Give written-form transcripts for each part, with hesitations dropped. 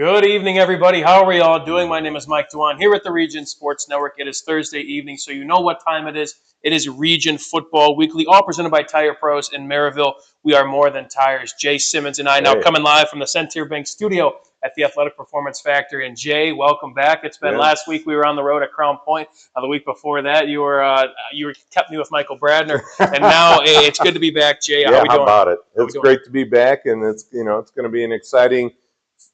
Good evening, everybody. How are we all doing? My name is Mike Dewan here at the Region Sports Network. It is Thursday evening, so you know what time it is. It is Region Football Weekly, all presented by Tire Pros in Maryville. We are more than tires. Jay Simmons and I now Hey, coming live from the Centier Bank studio at the Athletic Performance Factory. And Jay, welcome back. It's been yeah, last week we were on the road at Crown Point. The week before that you were kept me with Michael Bradner, and now it's good to be back. Jay, how are yeah. we How doing? about it? How we It's doing? great to be back, and it's going to be an exciting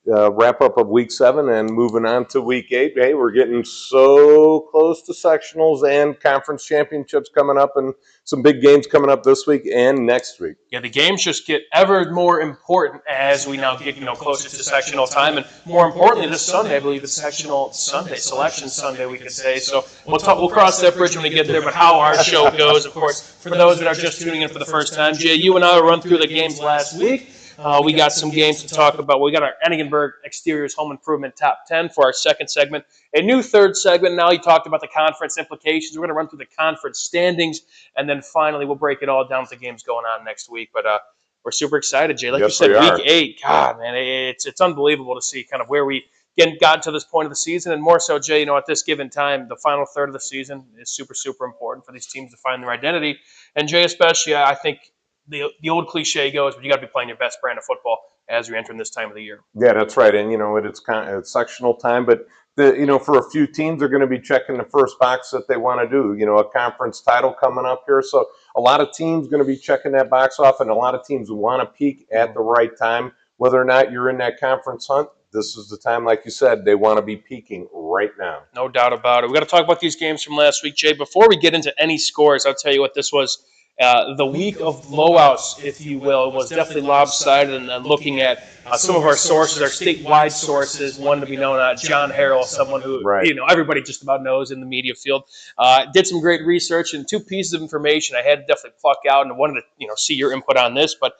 wrap up of Week 7 and moving on to Week 8. Hey, we're getting so close to sectionals and conference championships coming up, and some big games coming up this week and next week. Yeah, the games just get ever more important as we now get closer to sectional time, and more importantly, this Sunday, I believe it's sectional Sunday, selection Sunday, we could say. So we'll cross that bridge when we get there. But how our show goes, of course, for those that are just tuning in for the first time, Jay, you and I will run through the games last week. We got some games to talk about. We got our Enigenberg Exteriors Home Improvement Top 10 for our second segment. A new third segment. Now you talked about the conference implications. We're going to run through the conference standings, and then finally we'll break it all down with the games going on next week. But we're super excited, Jay. Like you Yes, we said, Week are. 8, God, man, it's unbelievable to see kind of where we gotten to this point of the season, and more so, Jay, at this given time, the final third of the season is super, super important for these teams to find their identity. And Jay, especially, I think the old cliche goes, but you got to be playing your best brand of football as you're entering this time of the year. Yeah, that's right. And it's sectional time, but for a few teams, they're going to be checking the first box that they want to do. A conference title coming up here, so a lot of teams going to be checking that box off, and a lot of teams want to peak at the right time, whether or not you're in that conference hunt. This is the time, like you said, they want to be peaking right now. No doubt about it. We got to talk about these games from last week, Jay. Before we get into any scores, I'll tell you what this was. The week of blowouts, if you will, was definitely lopsided. And looking at some of our sources, our statewide sources, one to be known, John Harrell, someone who Right. everybody just about knows in the media field, did some great research and two pieces of information I had to definitely pluck out, and I wanted to see your input on this. But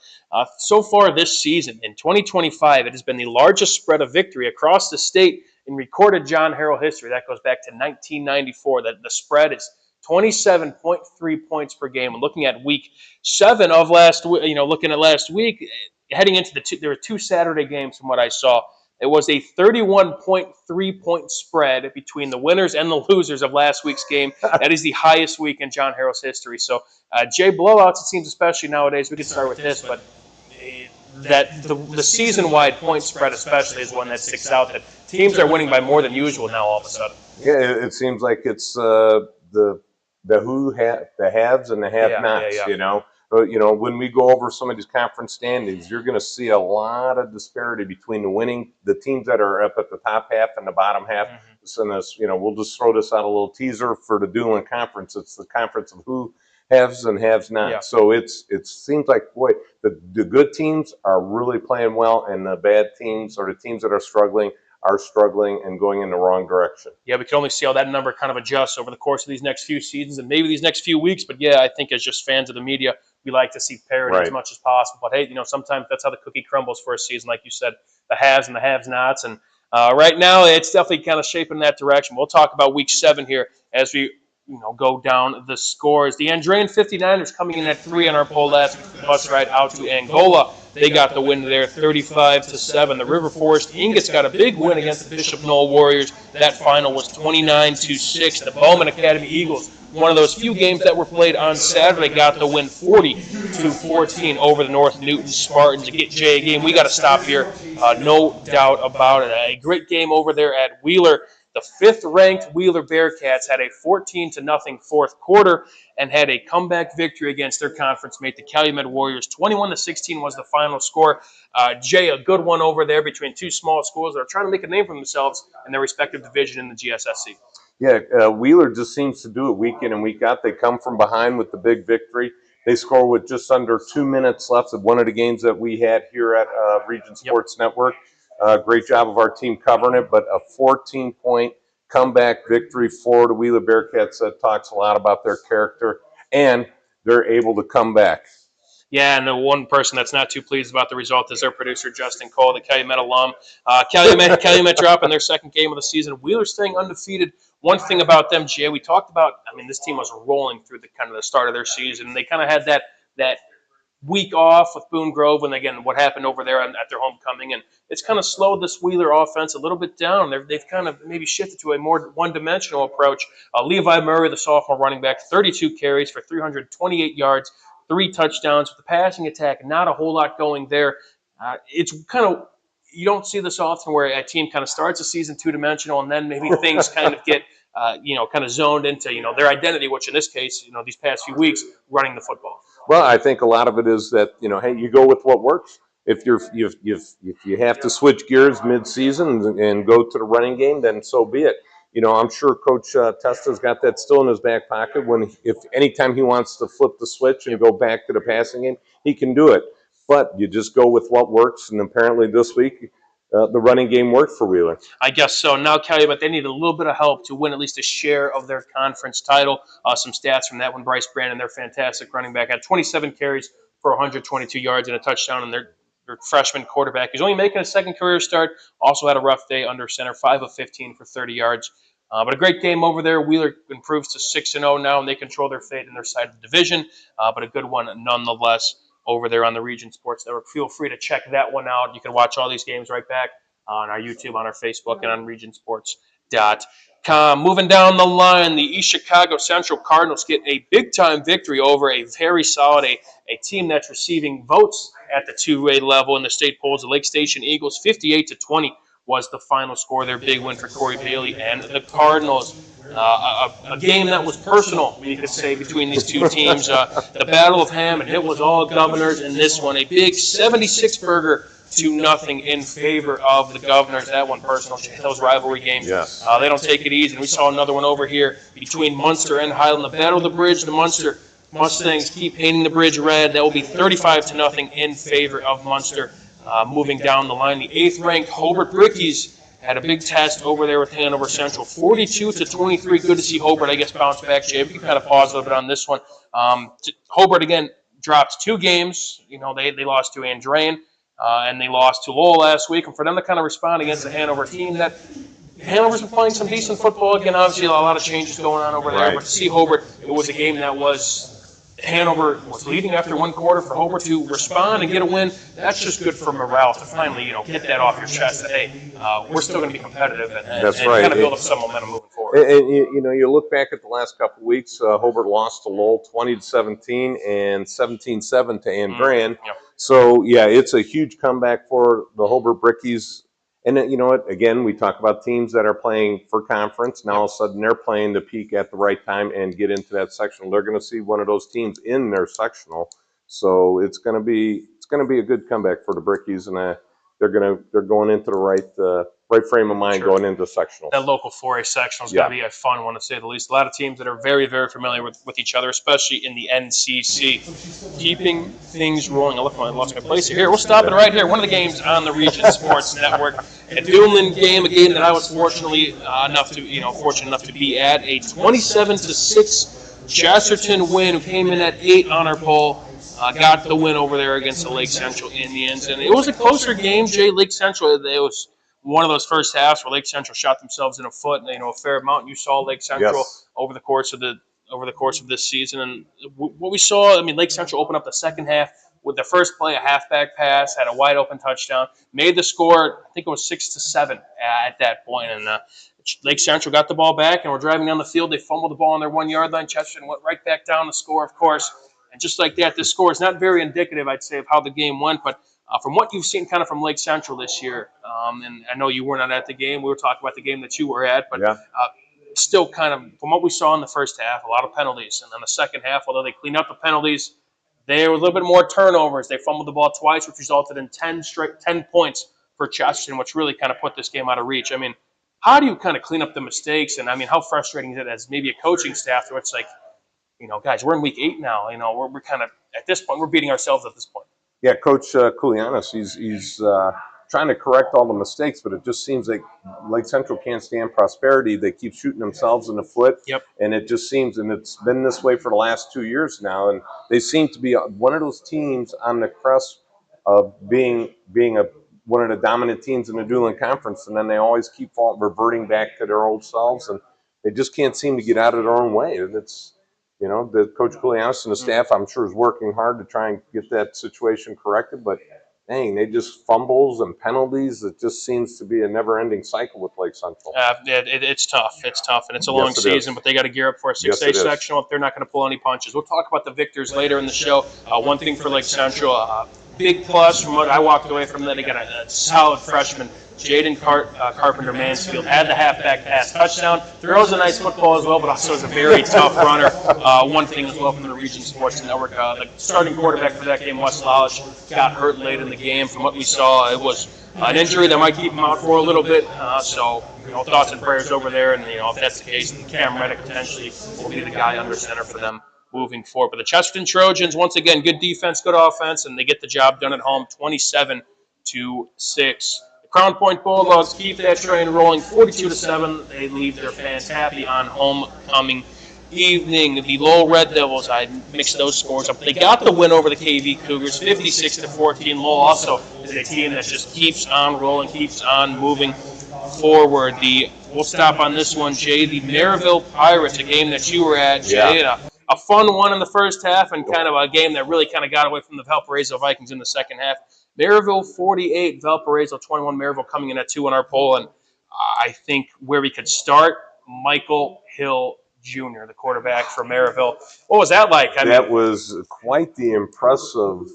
so far this season in 2025, it has been the largest spread of victory across the state in recorded John Harrell history. That goes back to 1994. That the spread is 27.3 points per game. And looking at week 7 of last week, looking at last week, heading into there were 2 Saturday games from what I saw. It was a 31.3 point spread between the winners and the losers of last week's game. That is the highest week in John Harrell's history. So, Jay, blowouts, it seems, especially nowadays. We could start with this, but that the season-wide point spread especially is one that sticks out, that teams are winning by more than usual now all of a sudden. Yeah, it seems like it's the the haves and the have-nots. But, when we go over some of these conference standings, you're going to see a lot of disparity between the teams that are up at the top half and the bottom half. And this, we'll just throw this out a little teaser for the Dueling Conference. It's the conference of who haves and haves not. Yeah. So it seems like, boy, the good teams are really playing well, and the bad teams, or the teams that are struggling and going in the wrong direction. Yeah, we can only see how that number kind of adjusts over the course of these next few seasons and maybe these next few weeks. But yeah, I think as just fans of the media, we like to see parity as Right. much as possible. But hey, sometimes that's how the cookie crumbles for a season, like you said, the haves and the have-nots. And right now, it's definitely kind of shaping that direction. We'll talk about week 7 here as we go down the scores. The Andrean 59ers coming in at 3 on our poll last week for the bus ride out to Angola. They got the win there, 35-7. The River Forest Ingots got a big win against the Bishop Knoll Warriors. That final was 29-6. The Bowman Academy Eagles, one of those few games that were played on Saturday, got the win 40-14 over the North Newton Spartans. To get Jay a game, we got to stop here. No doubt about it. A great game over there at Wheeler. The 5th-ranked Wheeler Bearcats had a 14-0 fourth quarter and had a comeback victory against their conference mate, the Calumet Warriors. 21-16 was the final score. Jay, a good one over there between two small schools that are trying to make a name for themselves in their respective division in the GSSC. Yeah, Wheeler just seems to do it week in and week out. They come from behind with the big victory. They score with just under 2 minutes left of one of the games that we had here at Region Sports Network. Great job of our team covering it, but a 14-point comeback victory for the Wheeler Bearcats. That talks a lot about their character, and they're able to come back. Yeah, and the one person that's not too pleased about the result is their producer, Justin Cole, the Calumet alum. Calumet dropping their second game of the season. Wheeler staying undefeated. One thing about them, Jay, we talked about, this team was rolling through the start of their season. And they kind of had that week off with Boone Grove, and again, what happened over there at their homecoming, and it's kind of slowed this Wheeler offense a little bit down. They've kind of maybe shifted to a more one-dimensional approach. Levi Murray, the sophomore running back, 32 carries for 328 yards, 3 touchdowns. With the passing attack, not a whole lot going there. It's kind of, you don't see this often where a team kind of starts a season two-dimensional, and then maybe things kind of get kind of zoned into their identity, which in this case, these past few weeks, running the football. Well, I think a lot of it is that, hey, you go with what works. If you have to switch gears mid-season and go to the running game, then so be it. I'm sure Coach Testa's got that still in his back pocket. If anytime he wants to flip the switch and go back to the passing game, he can do it. But you just go with what works, and apparently this week the running game worked for Wheeler. I guess so. Now, Kelly, but they need a little bit of help to win at least a share of their conference title. Some stats from that one: Bryce Brandon, their fantastic running back, had 27 carries for 122 yards and a touchdown, and their freshman quarterback, who's only making a second career start, also had a rough day under center, 5 of 15 for 30 yards. But a great game over there. Wheeler improves to 6-0 now, and they control their fate in their side of the division, but a good one nonetheless over there on the Region Sports Network. Feel free to check that one out. You can watch all these games right back on our YouTube, on our Facebook, and on regionsports.com. Moving down the line, the East Chicago Central Cardinals get a big-time victory over a very solid, a team that's receiving votes at the 2A level in the state polls. The Lake Station Eagles, 58-20 was the final score. Their big win for Corey Bailey and the Cardinals. A game that was personal, we could say, between these two teams. The Battle of Ham, and it was all Governors in this one. A big 76-burger to nothing in favor of the Governors. That one personal. Those rivalry games, yes. They don't take it easy. And we saw another one over here between Munster and Highland. The Battle of the Bridge, the Munster Mustangs keep painting the bridge red. That will be 35-0 in favor of Munster. Moving down the line, the 8th-ranked Hobart Brickies had a big test over there with Hanover Central, 42-23. Good to see Hobart, I guess, bounce back. Jay, we can kind of pause a little bit on this one. Hobart, again, dropped 2 games. They lost to Andrain, and they lost to Lowell last week. And for them to kind of respond against the Hanover team, that Hanover's been playing some decent football. Again, obviously, a lot of changes going on over there. Right. But to see Hobart, it was a game that was Hanover was leading after one quarter. For Hobart to respond and get a win, that's just good for morale to finally, get that off your chest that, hey, we're still going to be competitive and right. kind of build up some momentum moving forward. And you look back at the last couple of weeks, Hobart lost to Lowell 20-17 and 17-7 to Andran. Yep. So, yeah, it's a huge comeback for the Hobart Brickies. And you know what? Again, we talk about teams that are playing for conference. Now all of a sudden they're playing to peak at the right time and get into that sectional. They're going to see one of those teams in their sectional. So it's going to be a good comeback for the Brickies, and they're going into the right frame of mind. Sure. Going into sectionals. That local 4A sectional is going to be a fun one, to say the least. A lot of teams that are very, very familiar with each other, especially in the NCC. Keeping things rolling. I lost my place here. We'll stop it right here. One of the games on the Region Sports Network. A Duneland game, a game that I was fortunate enough to be at. A 27-6 Chesterton win, who came in at 8 on our poll. Got the win over there against the Lake Central Indians. And it was a closer game, Jay. Lake Central, it was one of those first halves where Lake Central shot themselves in a foot, and a fair amount. You saw Lake Central over the course of this season, and what we saw, Lake Central opened up the second half with the first play, a halfback pass, had a wide open touchdown, made the score. I think it was 6-7 at that point, and Lake Central got the ball back and were driving down the field. They fumbled the ball on their 1-yard line. Chesterton went right back down to score, of course, and just like that, this score is not very indicative, I'd say, of how the game went, but from what you've seen kind of from Lake Central this year, and I know you were not at the game. We were talking about the game that you were at, but still kind of from what we saw in the first half, a lot of penalties. And then the second half, although they cleaned up the penalties, there were a little bit more turnovers. They fumbled the ball twice, which resulted in 10 points for Chesterton, which really kind of put this game out of reach. How do you kind of clean up the mistakes? And, how frustrating is it as maybe a coaching staff where it's like, guys, we're in week 8 now. We're kind of, at this point, we're beating ourselves at this point. Yeah, Coach Koulianos, he's trying to correct all the mistakes, but it just seems like Lake Central can't stand prosperity. They keep shooting themselves in the foot, and it just seems, and it's been this way for the last 2 years now, and they seem to be one of those teams on the crest of being one of the dominant teams in the Duneland Conference, and then they always keep reverting back to their old selves, and they just can't seem to get out of their own way. And it's You know, the Coach Koulianos and the staff, I'm sure, is working hard to try and get that situation corrected. But dang, they just fumbles and penalties. It just seems to be a never-ending cycle with Lake Central. It's tough. It's tough, and it's a Yes, long it is. season. But they got to gear up for a 6A Yes, it is. sectional if they're not going to pull any punches. We'll talk about the victors later in the show. One thing for Lake Central, big plus from what I walked away from that, they got a solid freshman. Jaden Carpenter Mansfield had the halfback pass touchdown. Throws a nice football as well, but also is a very tough runner. One thing as well from the Region Sports Network, the starting quarterback for that game, Wes Lodge, got hurt late in the game. From what we saw, it was an injury that might keep him out for a little bit. So, thoughts and prayers over there. And, if that's the case, then Cam Reddick potentially will be the guy under center for them moving forward. But the Chesterton Trojans, once again, good defense, good offense, and they get the job done at home, 27-6. Crown Point Bulldogs keep that train rolling, 42-7. They leave their fans happy on homecoming evening. The Lowell Red Devils, I mixed those scores up. They got the win over the KV Cougars, 56-14. Lowell also is a team that just keeps on rolling, keeps on moving forward. We'll stop on this one, Jay. The Maryville Pirates, a game that you were at, Jay. Yeah. A fun one in the first half and kind of a game that really kind of got away from the Valparaiso Vikings in the second half. Maryville 48, Valparaiso 21. Maryville coming in at 2 on our poll. And I think where we could start, Michael Hill Jr., the quarterback for Maryville. What was that like? That was quite the impressive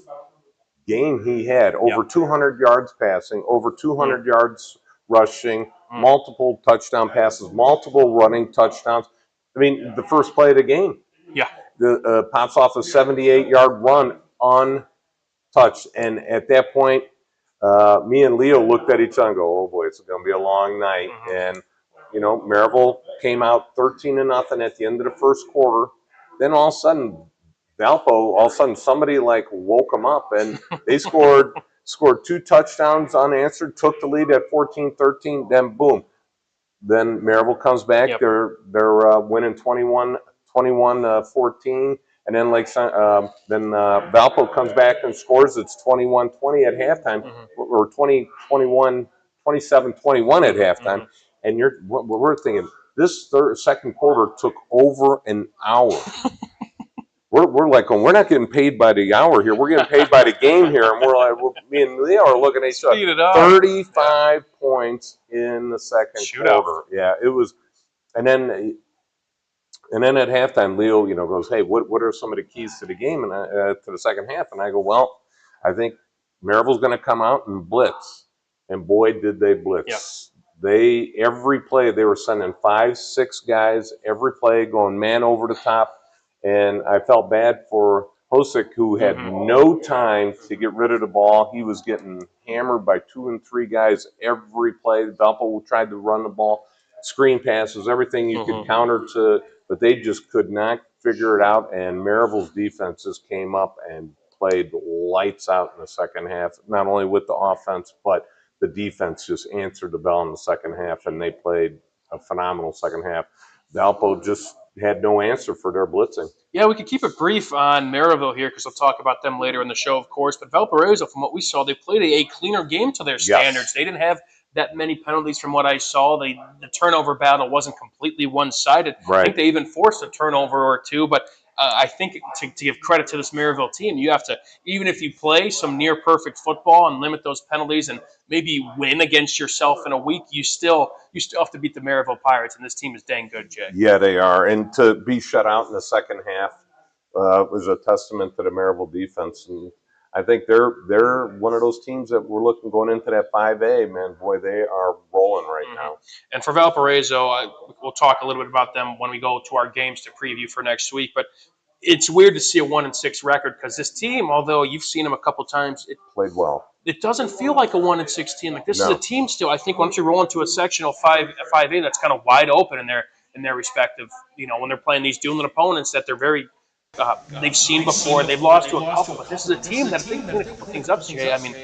game he had. Over 200 yards passing, over 200 yards rushing, multiple touchdown passes, multiple running touchdowns. I mean, the first play of the game. Yeah. Pops off a 78-yard run untouched. And at that point, me and Leo looked at each other and go, oh, boy, it's going to be a long night. And, Maryville came out 13-0 at the end of the first quarter. Then all of a sudden, Valpo, somebody woke them up, and they scored 2 touchdowns unanswered, took the lead at 14-13, then boom. Then Maryville comes back. Yep. They're winning 21-14, and then Valpo comes back and scores. It's 21-20 at halftime, or 27-21 at halftime. And we're thinking this second quarter took over an hour. We're like, we're not getting paid by the hour here. We're getting paid by the game here. And me and Leo are looking at each other. 35 points in the second quarter. Yeah, it was. And then at halftime, Leo, goes, hey, what are some of the keys to the game and to the second half? And I go, well, I think Maryville's going to come out and blitz. And boy, did they blitz. Yeah. Every play, they were sending 5-6 guys, every play going man over the top. And I felt bad for Hosick, who had no time to get rid of the ball. He was getting hammered by 2 and 3 guys every play. Valpo tried to run the ball, screen passes, everything you could counter to, but they just could not figure it out. And Maryville's defense just came up and played lights out in the second half, not only with the offense, but the defense just answered the bell in the second half, and they played a phenomenal second half. Valpo just had no answer for their blitzing. Yeah, we could keep it brief on Maryville here because we'll talk about them later in the show, of course. But Valparaiso, from what we saw, they played a cleaner game to their standards. They didn't have that many penalties from what I saw. The turnover battle wasn't completely one-sided. Right. I think they even forced a turnover or two, but I think to give credit to this Maryville team, you have to, even if you play some near perfect football and limit those penalties and maybe win against yourself in a week, you still have to beat the Maryville Pirates, and this team is dang good, Jay. Yeah, they are. And to be shut out in the second half was a testament to the Maryville defense. And I think they're one of those teams that we're looking going into that 5A, man. Boy, they are rolling right now. And for Valparaiso, we'll talk a little bit about them when we go to our games to preview for next week. But it's weird to see a 1-6 record because this team, although you've seen them a couple times, it played well. It doesn't feel like a 1-6 team. Like this is a team still. I think once you roll into a sectional 5A, that's kind of wide open in their respective. When they're playing these dueling opponents that they're very. They've seen before. They've lost to a couple, but this is a team that I think cleaned a couple things up, Jay. I mean,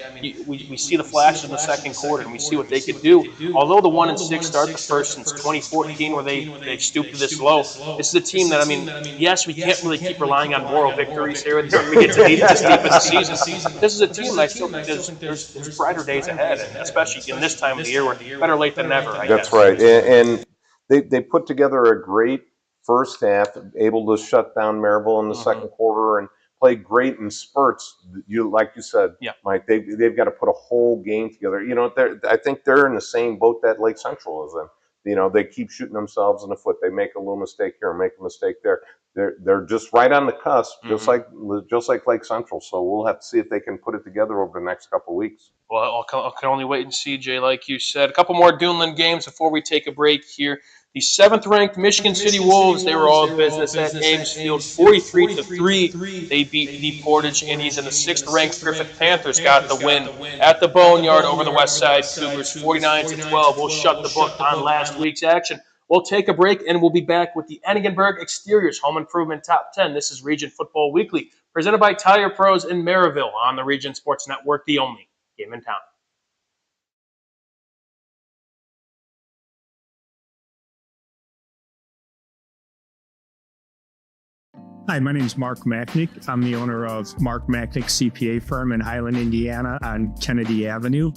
we see the flashes in the second quarter, and we see what they could do. Although the 1-6 start the first since 2014, where they stooped to this low, this is a team that, yes, we can't really keep relying on moral victories here and there. We get to this deep in the season. This is a team that I still think there's brighter days ahead, and especially in this time of the year, we're better late than never. That's right, and they put together a great first half, able to shut down Maryville in the second quarter and play great in spurts. Like you said, Yeah. Mike, they've got to put a whole game together. I think they're in the same boat that Lake Central is in. They keep shooting themselves in the foot. They make a little mistake here, make a mistake there. They're just right on the cusp, just like Lake Central. So we'll have to see if they can put it together over the next couple of weeks. Well, I can only wait and see, Jay, like you said. A couple more Duneland games before we take a break here. The 7th-ranked Michigan City Wolves, they were all business at Ames Field, 43-3. They beat the Portage Indians, and the 6th-ranked Griffith Panthers got the win at the Boneyard over the West Side Cougars, 49-12. We'll shut the book on last week's action. We'll take a break, and we'll be back with the Enigenberg Exteriors Home Improvement Top 10. This is Region Football Weekly, presented by Tire Pros in Maryville on the Region Sports Network, the only game in town. Hi, my name is Mark Machnick. I'm the owner of Mark Machnick CPA firm in Highland, Indiana on Kennedy Avenue.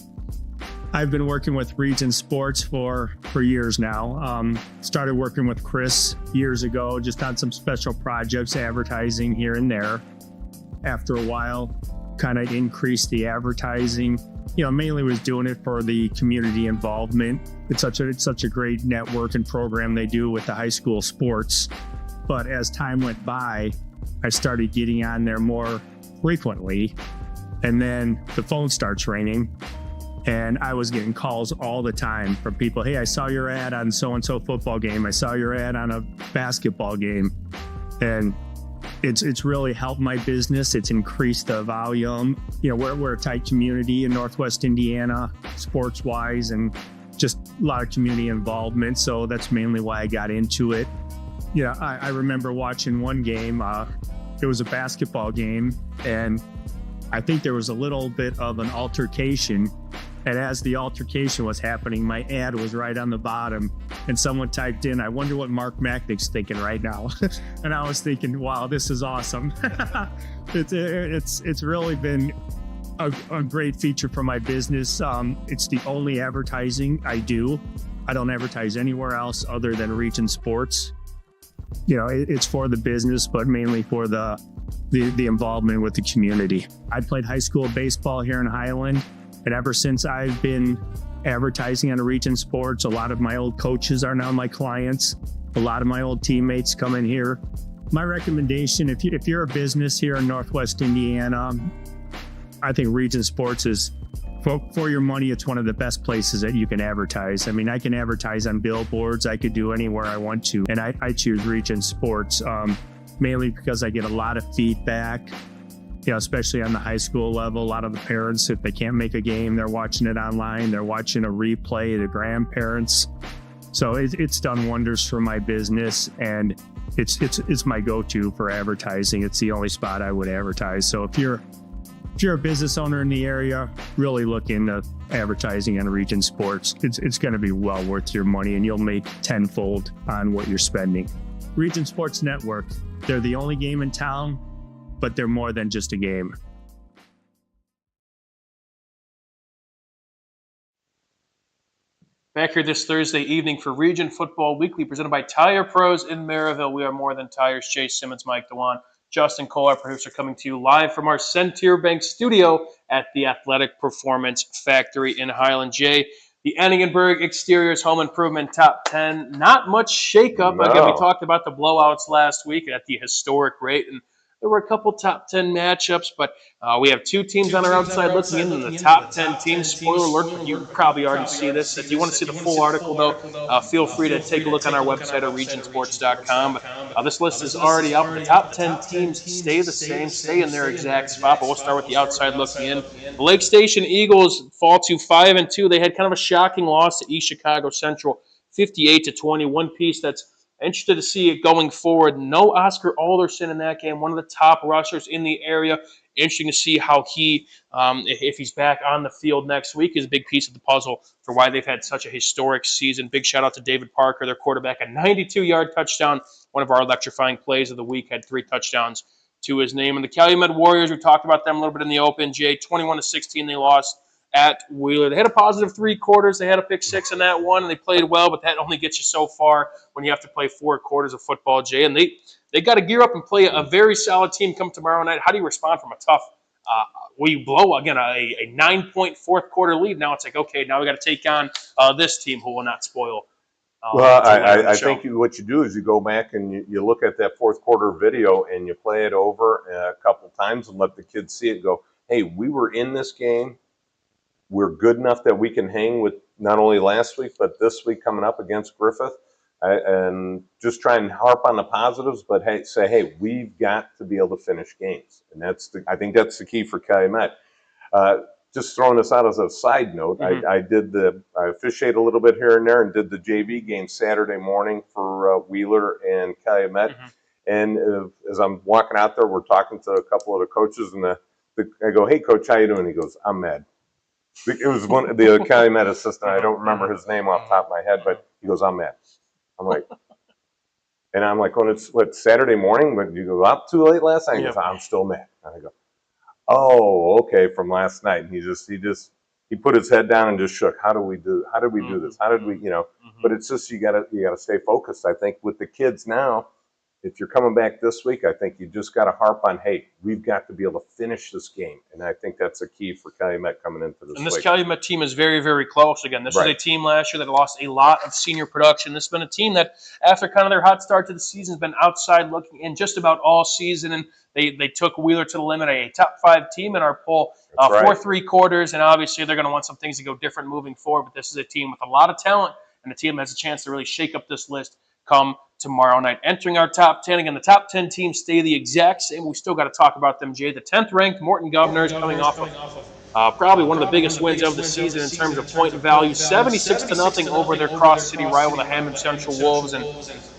I've been working with Region Sports for years now. Started working with Chris years ago, just on some special projects, advertising here and there. After a while, kind of increased the advertising. Mainly was doing it for the community involvement. It's such a great network and program they do with the high school sports. But as time went by, I started getting on there more frequently. And then the phone starts ringing. And I was getting calls all the time from people. Hey, I saw your ad on so-and-so football game. I saw your ad on a basketball game. And it's really helped my business. It's increased the volume. We're a tight community in Northwest Indiana, sports-wise, and just a lot of community involvement. So that's mainly why I got into it. I remember watching one game. It was a basketball game, and I think there was a little bit of an altercation. And as the altercation was happening, my ad was right on the bottom, and someone typed in, "I wonder what Mark Machnick's thinking right now." And I was thinking, wow, this is awesome. It's really been a great feature for my business. It's the only advertising I do. I don't advertise anywhere else other than Region Sports. It's for the business, but mainly for the involvement with the community. I played high school baseball here in Highland, and ever since I've been advertising on Region Sports, a lot of my old coaches are now my clients. A lot of my old teammates come in here. My recommendation, if you're a business here in Northwest Indiana, I think Region Sports is, for your money, it's one of the best places that you can advertise. I mean, I can advertise on billboards. I could do anywhere I want to. And I choose Region Sports, mainly because I get a lot of feedback, especially on the high school level. A lot of the parents, if they can't make a game, they're watching it online. They're watching a replay, the grandparents. So it's done wonders for my business, and it's my go-to for advertising. It's the only spot I would advertise. So if you're a business owner in the area, really look into advertising on Region Sports. It's going to be well worth your money, and you'll make tenfold on what you're spending. Region Sports Network, they're the only game in town, but they're more than just a game. Back here this Thursday evening for Region Football Weekly, presented by Tire Pros in Maryville. We are more than tires. Jay Simmons, Mike Dewan, Justin Cole, our producer, coming to you live from our Centier Bank studio at the Athletic Performance Factory in Highland. Jay, the Enigenberg Exteriors Home Improvement Top 10. Not much shakeup. No. Again, we talked about the blowouts last week at the historic rate, and there were a couple top 10 matchups, but we have two teams on our outside looking in, and the top 10 teams. Spoiler alert, but you probably already see this. If you want to see the full article, though, feel free to take a look on our website at regionsports.com. But this list is already up. The top 10 teams stay the same, stay in their exact spot, but we'll start with the outside looking in. The Lake Station Eagles fall to 5-2. They had kind of a shocking loss to East Chicago Central, 58-20. One piece that's interested to see it going forward. No Oscar Alderson in that game, one of the top rushers in the area. Interesting to see how he, if he's back on the field next week, is a big piece of the puzzle for why they've had such a historic season. Big shout out to David Parker, their quarterback, a 92-yard touchdown. One of our electrifying plays of the week, had 3 touchdowns to his name. And the Calumet Warriors, we talked about them a little bit in the open. Jay, 21-16, they lost at Wheeler. They had a positive 3 quarters. They had a pick 6 in that one, and they played well, but that only gets you so far when you have to play 4 quarters of football, Jay. And they got to gear up and play a very solid team come tomorrow night. How do you respond from a tough we blow, again, a 9-point fourth quarter lead? Now it's like, okay, now we got to take on this team who will not spoil. Well, I think what you do is you go back and you look at that fourth quarter video and you play it over a couple times and let the kids see it, go, hey, we were in this game. We're good enough that we can hang with not only last week, but this week coming up against Griffith. And just try and harp on the positives, but hey, we've got to be able to finish games. And I think that's the key for Calumet. Just throwing this out as a side note, I officiated a little bit here and there and did the JV game Saturday morning for Wheeler and Calumet. And as I'm walking out there, we're talking to a couple of the coaches, and I go, hey, Coach, how you doing? He goes, I'm mad. It was one of the Calumet assistant. I don't remember his name off the top of my head, but he goes, I'm mad. I'm like, when it's Saturday morning, but you go out too late last night. He goes, I'm still mad. And I go, oh, okay, from last night. And he put his head down and just shook. How did we do this? How did we, But it's just you gotta stay focused. I think with the kids now, if you're coming back this week, I think you just got to harp on, hey, we've got to be able to finish this game. And I think that's a key for Calumet coming into this week. And this Calumet team is very, very close. Again, this was a team last year that lost a lot of senior production. This has been a team that, after kind of their hot start to the season, has been outside looking in just about all season. And they took Wheeler to the limit, a top 5 team in our poll for 3 quarters. And obviously, they're going to want some things to go different moving forward. But this is a team with a lot of talent, and a team that has a chance to really shake up this list come tomorrow night. Entering our top 10, again, the top 10 teams stay the exact same. We still got to talk about them, Jay. The 10th ranked Morton Governors coming off of probably one of the biggest wins of the season in terms of point value, 76-0 over their cross-city rival, the Hammond Central Wolves. And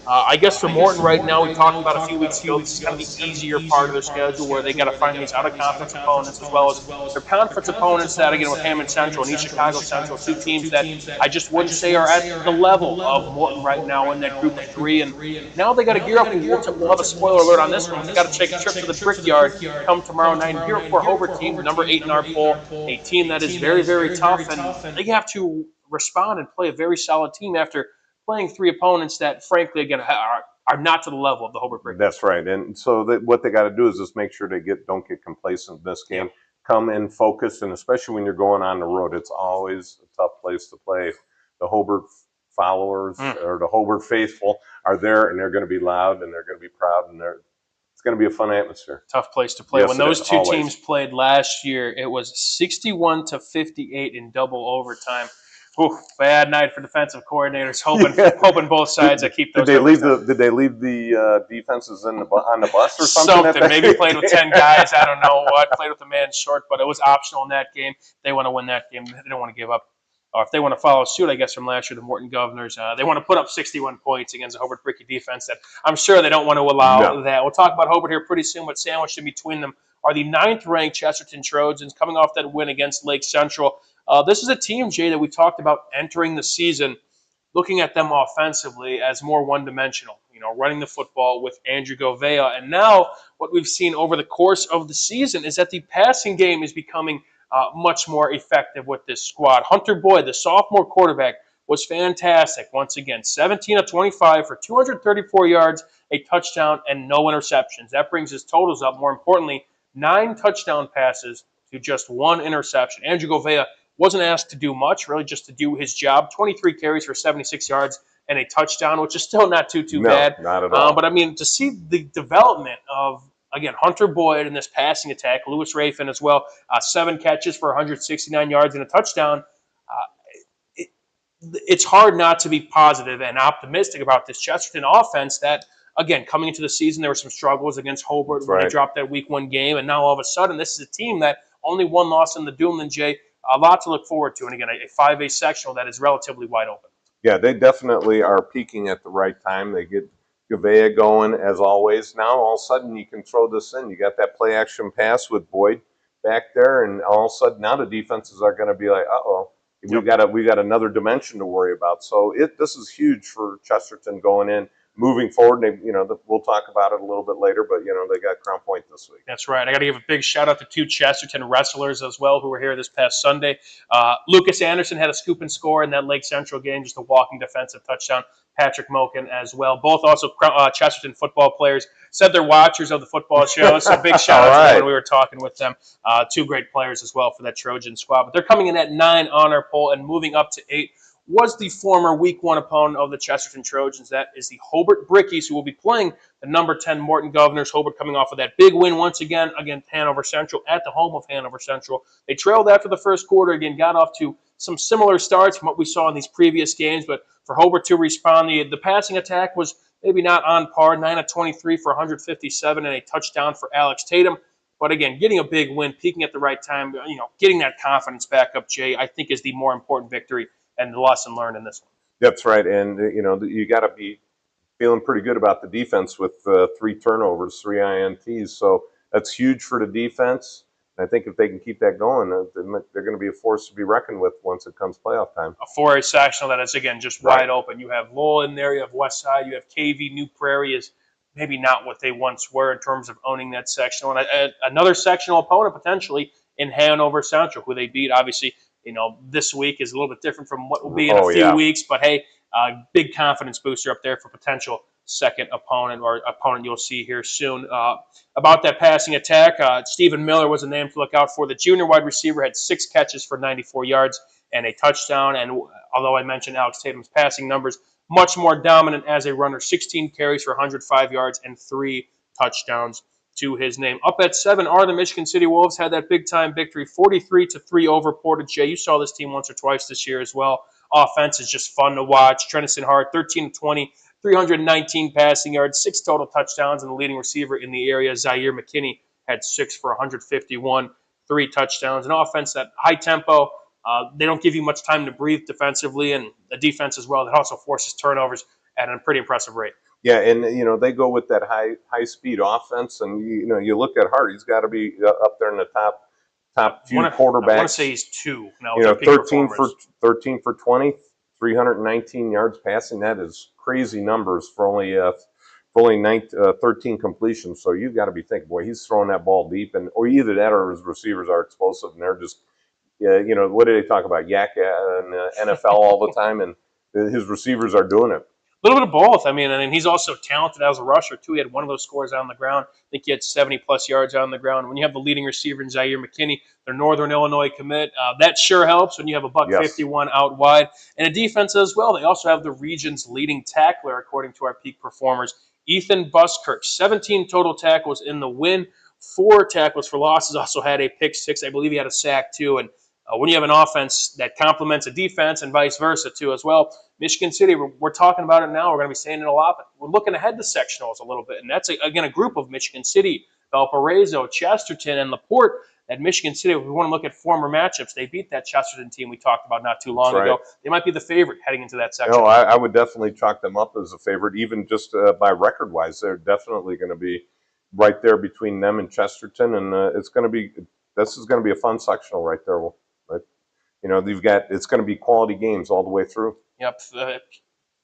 I guess for Morton right now, we talked about a few weeks ago, this is kind of the easier part of their schedule where they got to find these out-of-conference opponents as well as their conference opponents that, again, with Hammond Central and East Chicago Central, 2 teams that I just wouldn't say are at the level of Morton right now in that group of 3. And now they got to gear up, and we'll have a spoiler alert on this one. They got to take a trip to the Brickyard come tomorrow night and gear up for Hobart team, number 8 in our poll, a team that is very, very tough, and they have to respond and play a very solid team after playing 3 opponents that, frankly, again, are not to the level of the Hobart Brickyard. That's right. And so what they got to do is just make sure they don't get complacent in this game. Come in focused, and especially when you're going on the road, it's always a tough place to play. The Hobart followers or the Hobart faithful are there, and they're going to be loud, and they're going to be proud, and it's going to be a fun atmosphere. Tough place to play. Yes, when those two teams played last year, it was 61-58 in double overtime. Ooh, bad night for defensive coordinators. Hoping both sides keep those. Did they leave the defenses on the bus or something? Maybe played with 10 guys. I don't know what. Played with a man short, but it was optional in that game. They want to win that game. They don't want to give up. Or if they want to follow suit, I guess, from last year, the Morton Governors, they want to put up 61 points against the Hobart Bricky defense that I'm sure they don't want to allow that. We'll talk about Hobart here pretty soon, but sandwiched in between them are the 9th-ranked Chesterton Trojans coming off that win against Lake Central. This is a team, Jay, that we talked about entering the season, looking at them offensively as more one-dimensional, running the football with Andrew Govea. And now what we've seen over the course of the season is that the passing game is becoming much more effective with this squad. Hunter Boyd, the sophomore quarterback, was fantastic. Once again, 17 of 25 for 234 yards, a touchdown, and no interceptions. That brings his totals up. More importantly, 9 touchdown passes to just 1 interception. Andrew Govea wasn't asked to do much, really just to do his job. 23 carries for 76 yards and a touchdown, which is still not too bad. Not at all. But, I mean, to see the development of, again, Hunter Boyd in this passing attack, Lewis Rafin as well, 7 catches for 169 yards and a touchdown, it's hard not to be positive and optimistic about this Chesterton offense that, again, coming into the season, there were some struggles against Hobart when they dropped that Week 1 game, and now all of a sudden this is a team that only 1 loss in the Duneland, Jay. A lot to look forward to, and again, a 5A sectional that is relatively wide open. Yeah, they definitely are peaking at the right time. They get Govea going, as always. Now, all of a sudden, you can throw this in. You got that play-action pass with Boyd back there, and all of a sudden, now the defenses are going to be like, uh-oh, we got another dimension to worry about. So this is huge for Chesterton going in moving forward, we'll talk about it a little bit later, but they got Crown Point this week. That's right. I got to give a big shout out to two Chesterton wrestlers as well who were here this past Sunday. Lucas Anderson had a scoop and score in that Lake Central game, just a walking defensive touchdown. Patrick Moken as well. Both also Chesterton football players. Said they're watchers of the football show, so big shout out to them when we were talking with them. Two great players as well for that Trojan squad. But they're coming in at 9 on our poll and moving up to 8 was the former Week 1 opponent of the Chesterton Trojans. That is the Hobart Brickies, who will be playing the number 10 Morton Governors. Hobart coming off of that big win once again against Hanover Central at the home of Hanover Central. They trailed after the first quarter, again, got off to some similar starts from what we saw in these previous games, but for Hobart to respond, the passing attack was maybe not on par, 9 of 23 for 157 and a touchdown for Alex Tatum. But again, getting a big win, peaking at the right time, getting that confidence back up, Jay, I think is the more important victory and the lesson learned in this one. That's right. And, you got to be feeling pretty good about the defense with 3 turnovers, 3 INTs. So that's huge for the defense. And I think if they can keep that going, they're going to be a force to be reckoned with once it comes playoff time. A 4A sectional that is, again, just wide open. You have Lowell in there, you have West Side, you have KV. New Prairie is maybe not what they once were in terms of owning that sectional. And another sectional opponent potentially in Hanover Central, who they beat, obviously. This week is a little bit different from what will be in a few weeks, but hey, big confidence booster up there for potential second opponent or opponent you'll see here soon. About that passing attack, Stephen Miller was a name to look out for. The junior wide receiver had 6 catches for 94 yards and a touchdown. And although I mentioned Alex Tatum's passing numbers, much more dominant as a runner, 16 carries for 105 yards and 3 touchdowns to his name. Up at 7 are the Michigan City Wolves. Had that big-time victory, 43-3 over Portage. Jay, you saw this team once or twice this year as well. Offense is just fun to watch. Trennison Hart, 13-20, 319 passing yards, 6 total touchdowns, and the leading receiver in the area, Zaire McKinney, had 6 for 151, 3 touchdowns. An offense that high tempo. They don't give you much time to breathe defensively, and the defense as well that also forces turnovers at a pretty impressive rate. Yeah, and they go with that high speed offense, and you look at Hart; he's got to be up there in the top few quarterbacks. I want to say he's 2 now. 13 for 20, 319 yards passing. That is crazy numbers for only 13 completions. So you've got to be thinking, boy, he's throwing that ball deep, or either that or his receivers are explosive, and they're just, what do they talk about? Yak and NFL all the time, and his receivers are doing it. A little bit of both. I mean, he's also talented as a rusher, too. He had one of those scores on the ground. I think he had 70-plus yards on the ground. When you have the leading receiver in Zaire McKinney, their Northern Illinois commit, that sure helps when you have a $151 out wide. And a defense as well. They also have the region's leading tackler, according to our peak performers, Ethan Buskirk. 17 total tackles in the win, 4 tackles for losses. Also had a pick 6. I believe he had a sack, too. And when you have an offense that complements a defense and vice versa, too, as well, Michigan City, we're talking about it now. We're going to be saying it a lot, but we're looking ahead to sectionals a little bit. And that's, again, a group of Michigan City, Valparaiso, Chesterton, and LaPorte. At Michigan City, if we want to look at former matchups, they beat that Chesterton team we talked about not too long ago. They might be the favorite heading into that section. No, I would definitely chalk them up as a favorite, even just by record-wise. They're definitely going to be right there between them and Chesterton, and this is going to be a fun sectional right there. Right? It's going to be quality games all the way through. Yep.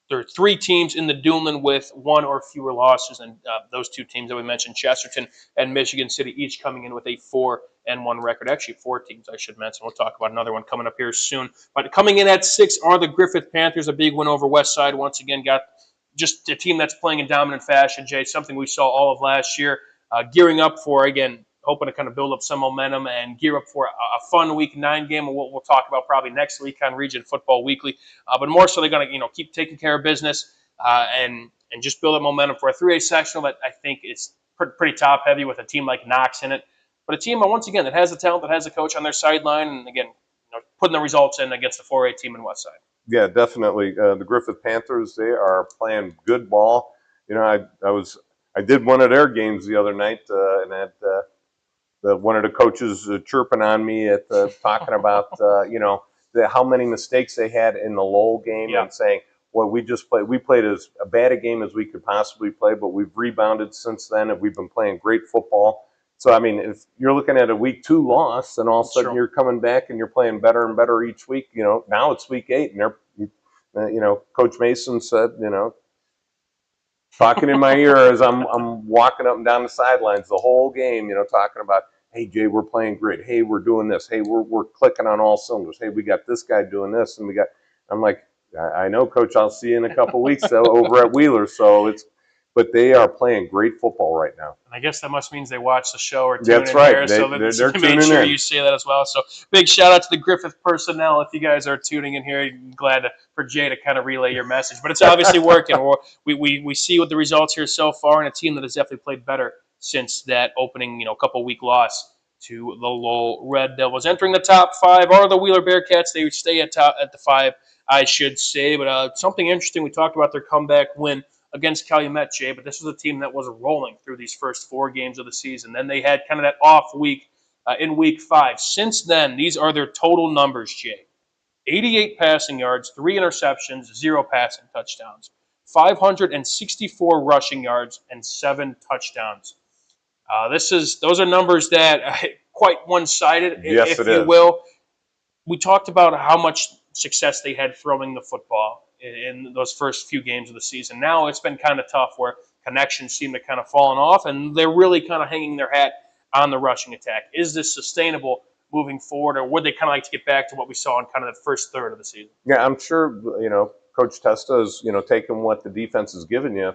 There are 3 teams in the Duneland with 1 or fewer losses, and those 2 teams that we mentioned, Chesterton and Michigan City, each coming in with a 4-1 record. Actually, 4 teams, I should mention. We'll talk about another one coming up here soon. But coming in at 6 are the Griffith Panthers, a big win over West Side. Once again, got just a team that's playing in dominant fashion, Jay, something we saw all of last year, gearing up for, again, hoping to kind of build up some momentum and gear up for a fun Week 9 game, and we'll talk about probably next week on Region Football Weekly. But more so, they're going to keep taking care of business and just build up momentum for a 3A sectional that I think is pretty top heavy with a team like Knox in it. But a team, once again, that has the talent, that has a coach on their sideline, and again, putting the results in against the 4A team in Westside. Yeah, definitely. The Griffith Panthers, they are playing good ball. I did one of their games the other night, and had one of the coaches chirping on me at talking about how many mistakes they had in the Lowell game, and saying, well, we played as bad a game as we could possibly play, but we've rebounded since then, and we've been playing great football. So, I mean, if you're looking at a Week 2 loss, and all of a sudden you're coming back and you're playing better and better each week, now it's Week 8, and Coach Mason said, talking in my ear as I'm walking up and down the sidelines the whole game, talking about, hey, Jay, we're playing great. Hey, we're doing this. Hey, we're clicking on all cylinders. Hey, we got this guy doing this, and I'm like, I know, Coach. I'll see you in a couple of weeks over at Wheeler. But they are playing great football right now. And I guess that must means they watch the show or tune That's in right. here. So They're made tuning sure in. you say that as well. So big shout out to the Griffith personnel if you guys are tuning in here. Glad for Jay to kind of relay your message. But it's obviously working. We see what the results here so far, and a team that has definitely played better since that opening couple week loss to the Lowell Red Devils. Entering the top 5 are the Wheeler Bearcats. They stay at the 5, I should say. But something interesting, we talked about their comeback win against Calumet, Jay, but this was a team that was rolling through these first 4 games of the season. Then they had kind of that off week in week 5. Since then, these are their total numbers, Jay. 88 passing yards, 3 interceptions, 0 passing touchdowns, 564 rushing yards, and 7 touchdowns. Those are numbers that quite one-sided, Yes, if you will. We talked about how much success they had throwing the football in those first few games of the season. Now it's been kind of tough where connections seem to kind of fallen off, and they're really kind of hanging their hat on the rushing attack. Is this sustainable moving forward, or would they kind of like to get back to what we saw in kind of the first third of the season? Yeah, I'm sure, Coach Testa is, taking what the defense is giving you.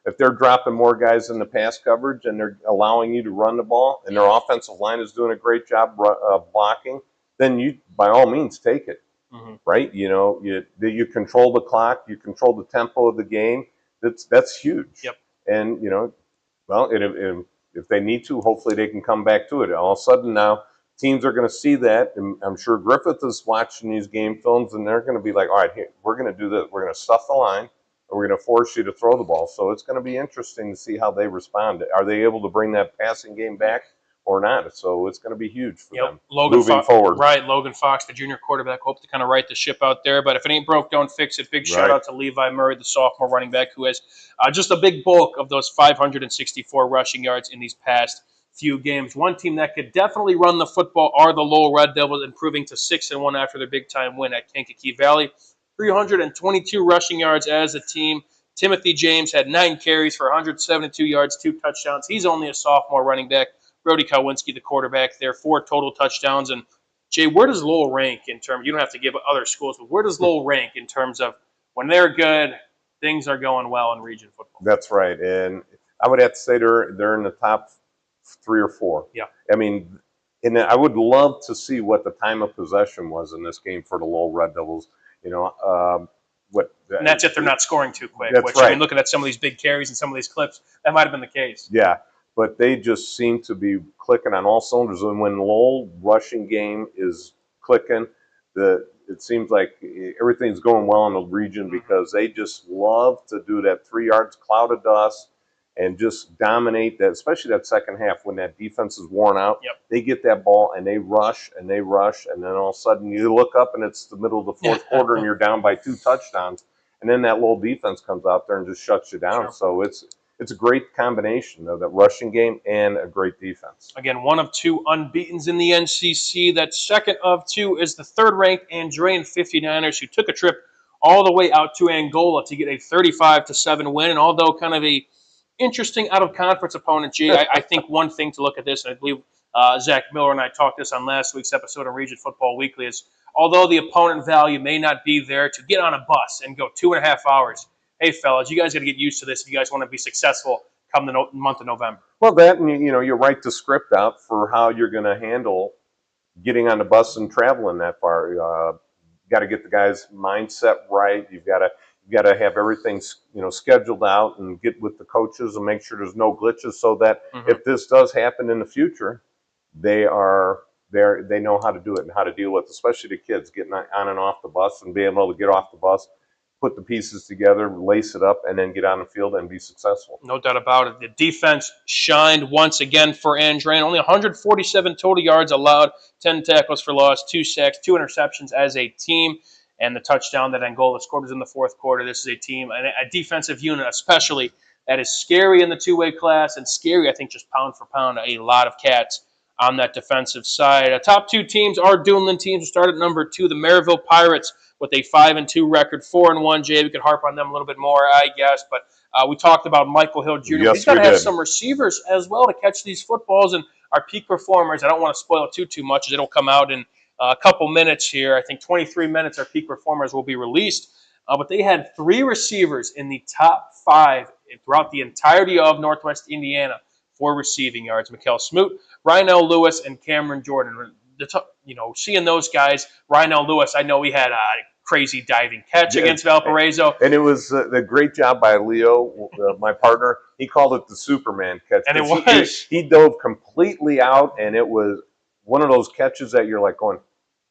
If they're dropping more guys in the pass coverage and they're allowing you to run the ball, and their offensive line is doing a great job blocking, then you, by all means, take it. Mm-hmm. Right? You control the clock, you control the tempo of the game. That's huge. Yep. And if they need to, hopefully they can come back to it. All of a sudden now, teams are going to see that, and I'm sure Griffith is watching these game films, and they're going to be like, all right, here, we're going to do this. We're going to stuff the line, and we're going to force you to throw the ball. So it's going to be interesting to see how they respond. Are they able to bring that passing game back or not? So it's going to be huge for them moving forward. Right, Logan Fox, the junior quarterback, hope to kind of right the ship out there. But if it ain't broke, don't fix it. Big shout out to Levi Murray, the sophomore running back, who has just a big bulk of those 564 rushing yards in these past few games. One team that could definitely run the football are the Lowell Red Devils, improving to 6-1 after their big-time win at Kankakee Valley. 322 rushing yards as a team. Timothy James had 9 carries for 172 yards, 2 touchdowns. He's only a sophomore running back. Brody Kowinski, the quarterback there, 4 total touchdowns. And, Jay, where does Lowell rank in terms – you don't have to give other schools, but where does Lowell rank in terms of when they're good, things are going well in region football? That's right. And I would have to say they're in the top 3 or 4. Yeah. I mean, and I would love to see what the time of possession was in this game for the Lowell Red Devils. And that's if they're not scoring too quick. That's right. I mean, looking at some of these big carries and some of these clips, that might have been the case. Yeah, but they just seem to be clicking on all cylinders. And when Lowell rushing game is clicking, it seems like everything's going well in the region because they just love to do that 3 yards cloud of dust and just dominate that, especially that second half when that defense is worn out. Yep. They get that ball and they rush, and then all of a sudden you look up and it's the middle of the fourth quarter and you're down by 2 touchdowns, and then that little defense comes out there and just shuts you down. Sure. So it's a great combination of that rushing game and a great defense. Again, 1 of 2 unbeatens in the NCC. That second of 2 is the third-ranked Andrean 59ers, who took a trip all the way out to Angola to get a 35-7 win. And although kind of a interesting out-of-conference opponent, Jay, I think one thing to look at this, and I believe Zach Miller and I talked this on last week's episode of Region Football Weekly, is although the opponent value may not be there, to get on a bus and go 2.5 hours, hey, fellas, you guys got to get used to this if you guys want to be successul come the month of November. Well, that, and you write the script out for how you're going to handle getting on the bus and traveling that far. Got to get the guys' mindset right. You've got to have everything scheduled out and get with the coaches and make sure there's no glitches, so that if this does happen in the future, they know how to do it and how to deal with it, especially the kids getting on and off the bus and being able to get off the bus, put the pieces together, lace it up, and then get on the field and be successful. No doubt about it. The defense shined once again for Andrean. Only 147 total yards allowed, 10 tackles for loss, 2 sacks, 2 interceptions as a team. And the touchdown that Angola scored was in the fourth quarter. This is a team, a defensive unit especially, that is scary in the two-way class and scary, I think, just pound for pound, a lot of cats on that defensive side. Top 2 teams are Duneland teams. We start at number 2, the Maryville Pirates, with a 5-2 record, 4-1. Jay, we could harp on them a little bit more, I guess, but We talked about Michael Hill Jr. Yes, He's got to we have did. some receivers as well to catch these footballs. And our peak performers, I don't want to spoil it too much, as it'll come out in a couple minutes here. I think 23 minutes our peak performers will be released. But they had 3 receivers in the top 5 throughout the entirety of Northwest Indiana for receiving yards. Mikael Smoot, Ryan Lewis, and Cameron Jordan. Seeing those guys, Ryan Lewis, I know he had a crazy diving catch against Valparaiso. And it was a great job by Leo, my partner. He called it the Superman catch. And it was. He dove completely out, and it was one of those catches that you're like going,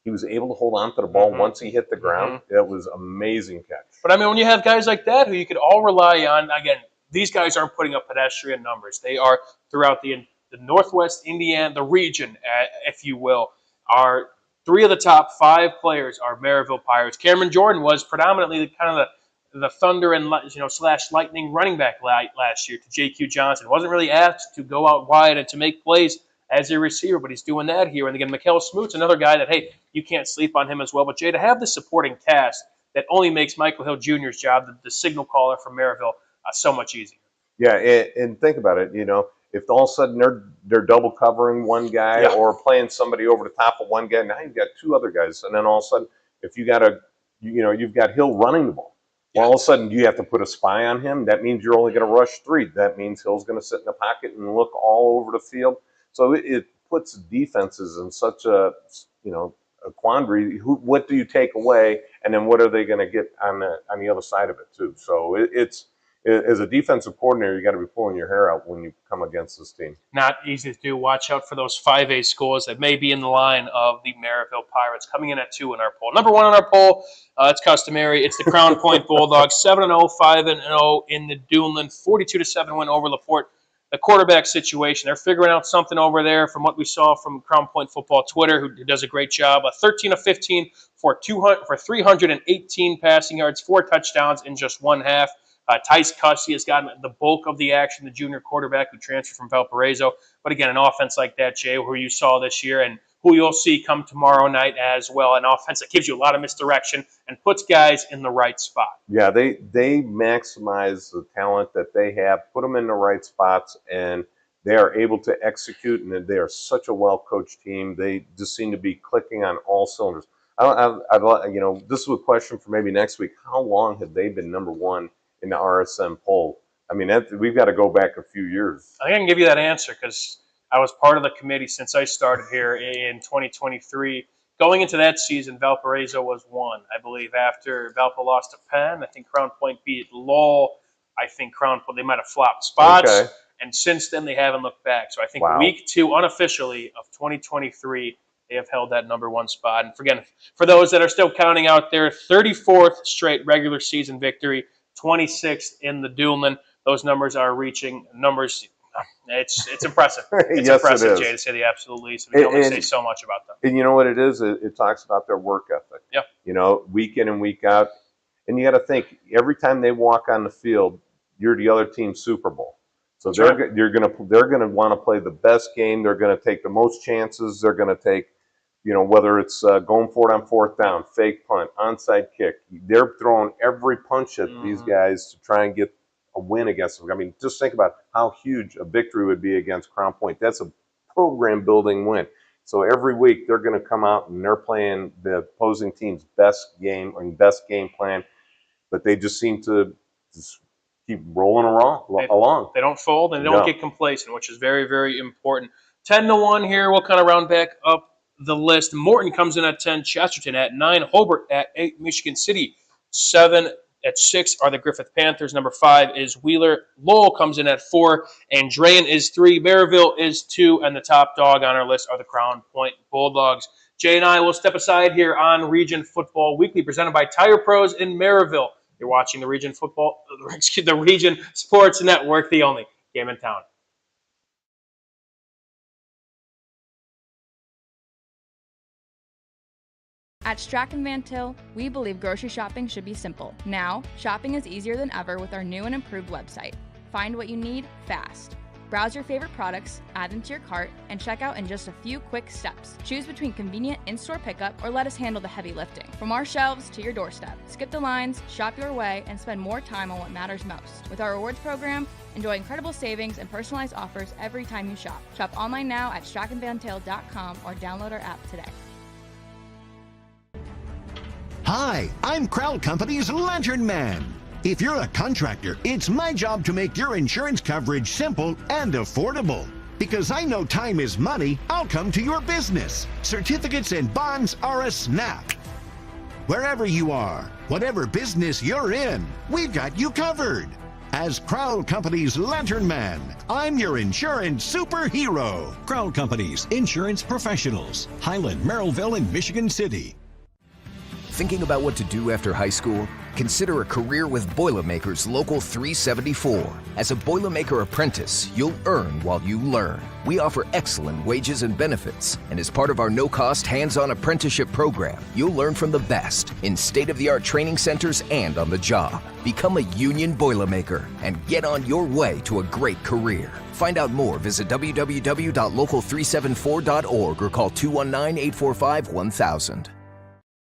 he was able to hold on to the ball once he hit the ground. It was amazing catch. But, I mean, when you have guys like that who you could all rely on, again, these guys aren't putting up pedestrian numbers. They are throughout the Northwest Indiana, the region, if you will, are 3 of the top 5 players are Maryville Pirates. Cameron Jordan was predominantly kind of the thunder and slash lightning running back last year to J.Q. Johnson. Wasn't really asked to go out wide and to make plays as a receiver, but he's doing that here. And again, Mikael Smoot's another guy that, hey, you can't sleep on him as well. But Jay, to have the supporting cast that only makes Michael Hill Jr.'s job, the signal caller from Maryville, so much easier. Yeah, and think about it. If all of a sudden they're double covering one guy or playing somebody over the top of one guy, now you've got 2 other guys, and then all of a sudden, if you've got Hill running the ball. Well, all of a sudden you have to put a spy on him. That means you're only going to rush 3. That means Hill's going to sit in the pocket and look all over the field. So it puts defenses in such a quandary. What do you take away, and then what are they going to get on the other side of it too? So it's as a defensive coordinator, you got to be pulling your hair out when you come against this team. Not easy to do. Watch out for those 5A scores that may be in the line of the Maryville Pirates, coming in at 2 in our poll. Number 1 on our poll, it's customary. It's the Crown Point Bulldogs, 7-0, 5-0 in the Duneland, 42-7 win over LaPorte. The quarterback situation, they're figuring out something over there from what we saw from Crown Point Football Twitter, who does a great job. 13 of 15 for 318 passing yards, 4 touchdowns in just one half. Tice Cussy has gotten the bulk of the action, the junior quarterback who transferred from Valparaiso. But again, an offense like that, Jay, who you saw this year and who you'll see come tomorrow night as well, an offense that gives you a lot of misdirection and puts guys in the right spot. Yeah, they maximize the talent that they have, put them in the right spots, and they are able to execute, and they are such a well-coached team. They just seem to be clicking on all cylinders. This is a question for maybe next week. How long have they been number 1 in the RSM poll? I mean, we've got to go back a few years. I think I can give you that answer because I was part of the committee since I started here in 2023. Going into that season, Valparaiso was 1. I believe after Valpo lost to Penn, I think Crown Point beat Lowell. I think Crown Point, they might have flopped spots. Okay. And since then, they haven't looked back. So I think Wow. week 2, unofficially, of 2023, they have held that number 1 spot. And again, for those that are still counting out there, 34th straight regular season victory, 26th in the Duneland. Those numbers are reaching numbers. It's impressive. It's Yes, impressive, it is. Jay, to say the absolute least. We can only say so much about them. And you know what it is? It talks about their work ethic. Yeah. Week in and week out. And you got to think, every time they walk on the field, you're the other team's Super Bowl. So they're going to want to play the best game. They're going to take the most chances. They're going to take, whether it's going for it on 4th down, fake punt, onside kick. They're throwing every punch at these guys to try and get a win against them. I mean, just think about how huge a victory would be against Crown Point. That's a program-building win. So every week they're going to come out and they're playing the opposing team's best game and best game plan, but they just seem to just keep rolling along. They don't fold and they don't get complacent, which is very, very important. 10-1 here. We'll kind of round back up the list. Morton comes in at 10, Chesterton at 9, Hobart at 8, Michigan City 7. At 6 are the Griffith Panthers. Number 5 is Wheeler. Lowell comes in at 4, and Drain is 3. Maryville is 2, and the top dog on our list are the Crown Point Bulldogs. Jay and I will step aside here on Region Football Weekly, presented by Tire Pros in Maryville. You're watching the Region Sports Network, the only game in town. At Strachan Van Til, we believe grocery shopping should be simple. Now, shopping is easier than ever with our new and improved website. Find what you need fast. Browse your favorite products, add them to your cart, and check out in just a few quick steps. Choose between convenient in-store pickup or let us handle the heavy lifting. From our shelves to your doorstep. Skip the lines, shop your way, and spend more time on what matters most. With our rewards program, enjoy incredible savings and personalized offers every time you shop. Shop online now at strachanvantail.com or download our app today. Hi, I'm Crowd Company's Lantern Man. If you're a contractor, it's my job to make your insurance coverage simple and affordable. Because I know time is money, I'll come to your business. Certificates and bonds are a snap. Wherever you are, whatever business you're in, we've got you covered. As Crowd Company's Lantern Man, I'm your insurance superhero. Crowd Companies, insurance professionals. Highland, Merrillville, and Michigan City. Thinking about what to do after high school? Consider a career with Boilermakers Local 374. As a Boilermaker apprentice, you'll earn while you learn. We offer excellent wages and benefits, and as part of our no-cost hands-on apprenticeship program, you'll learn from the best in state-of-the-art training centers and on the job. Become a union Boilermaker and get on your way to a great career. Find out more, visit www.local374.org or call 219-845-1000.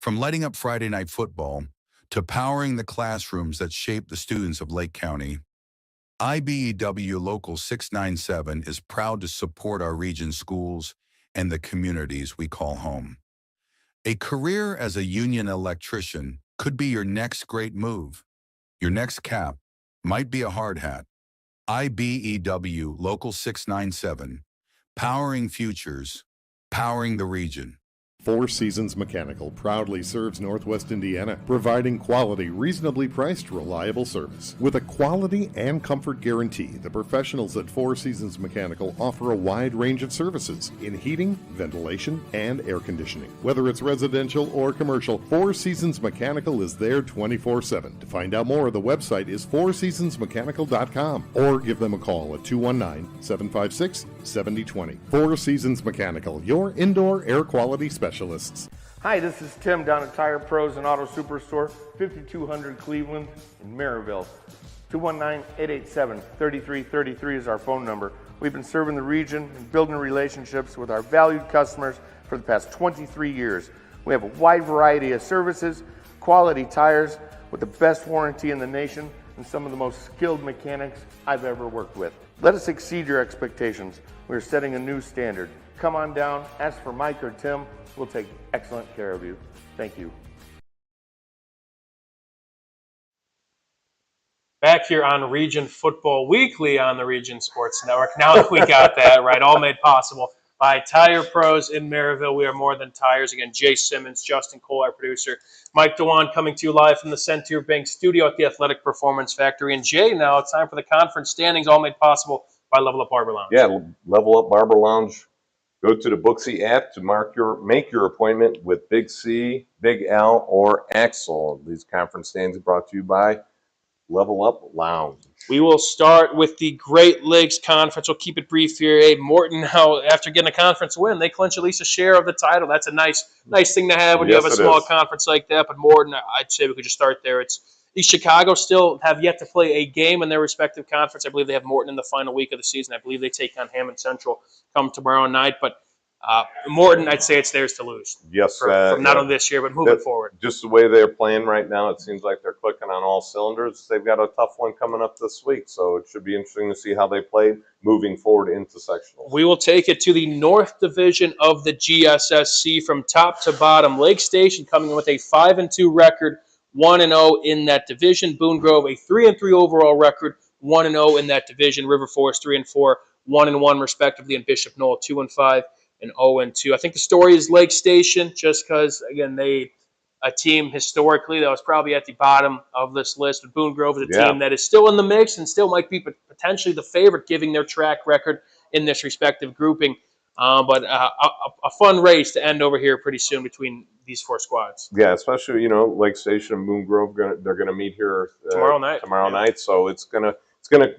From lighting up Friday night football to powering the classrooms that shape the students of Lake County, IBEW Local 697 is proud to support our region's schools and the communities we call home. A career as a union electrician could be your next great move. Your next cap might be a hard hat. IBEW Local 697, powering futures, powering the region. Four Seasons Mechanical proudly serves Northwest Indiana, providing quality, reasonably priced, reliable service. With a quality and comfort guarantee, the professionals at Four Seasons Mechanical offer a wide range of services in heating, ventilation, and air conditioning. Whether it's residential or commercial, Four Seasons Mechanical is there 24/7. To find out more, the website is fourseasonsmechanical.com or give them a call at 219-756-7020. Four Seasons Mechanical, your indoor air quality specialist. Hi, this is Tim down at Tire Pros and Auto Superstore, 5200 Cleveland in Maryville. 219-887-3333 is our phone number. We've been serving the region and building relationships with our valued customers for the past 23 years. We have a wide variety of services, quality tires with the best warranty in the nation, and some of the most skilled mechanics I've ever worked with. Let us exceed your expectations. We're setting a new standard. Come on down, ask for Mike or Tim. We'll take excellent care of you. Thank you. Back here on Region Football Weekly on the Region Sports Network. Now that we got that right, all made possible by Tire Pros in Maryville. We are more than tires. Again, Jay Simmons, Justin Cole, our producer, Mike DeWan coming to you live from the Centier Bank studio at the Athletic Performance Factory. And Jay, now it's time for the conference standings, all made possible by Level Up Barber Lounge. Yeah, Level Up Barber Lounge. Go to the Booksy app to make your appointment with Big C, Big L, or Axel. These conference standings are brought to you by Level Up Lounge. We will start with the Great Lakes Conference. We'll keep it brief here. Hey, Morton, now after getting a conference win, they clinch at least a share of the title. That's a nice thing to have when you have a small conference like that. But Morton, I'd say we could just start there. East Chicago still have yet to play a game in their respective conference. I believe they have Morton in the final week of the season. I believe they take on Hammond Central come tomorrow night. But Morton, I'd say it's theirs to lose. Yes. From not only this year, but moving forward. Just the way they're playing right now, it seems like they're clicking on all cylinders. They've got a tough one coming up this week, so it should be interesting to see how they play moving forward into sectionals. We will take it to the North Division of the GSSC from top to bottom. Lake Station coming in with a 5-2 record, 1-0 in that division. Boone Grove, a 3-3 overall record, 1-0 in that division. River Forest, 3-4, 1-1 respectively, and Bishop Knoll, 2-5 and 0-2. I think the story is Lake Station, just because again a team historically that was probably at the bottom of this list. But Boone Grove is a team that is still in the mix and still might be potentially the favorite, given their track record in this respective grouping. But a fun race to end over here pretty soon between these four squads. Yeah, especially Lake Station and Boone Grove they're gonna meet here tomorrow night. Night, so it's gonna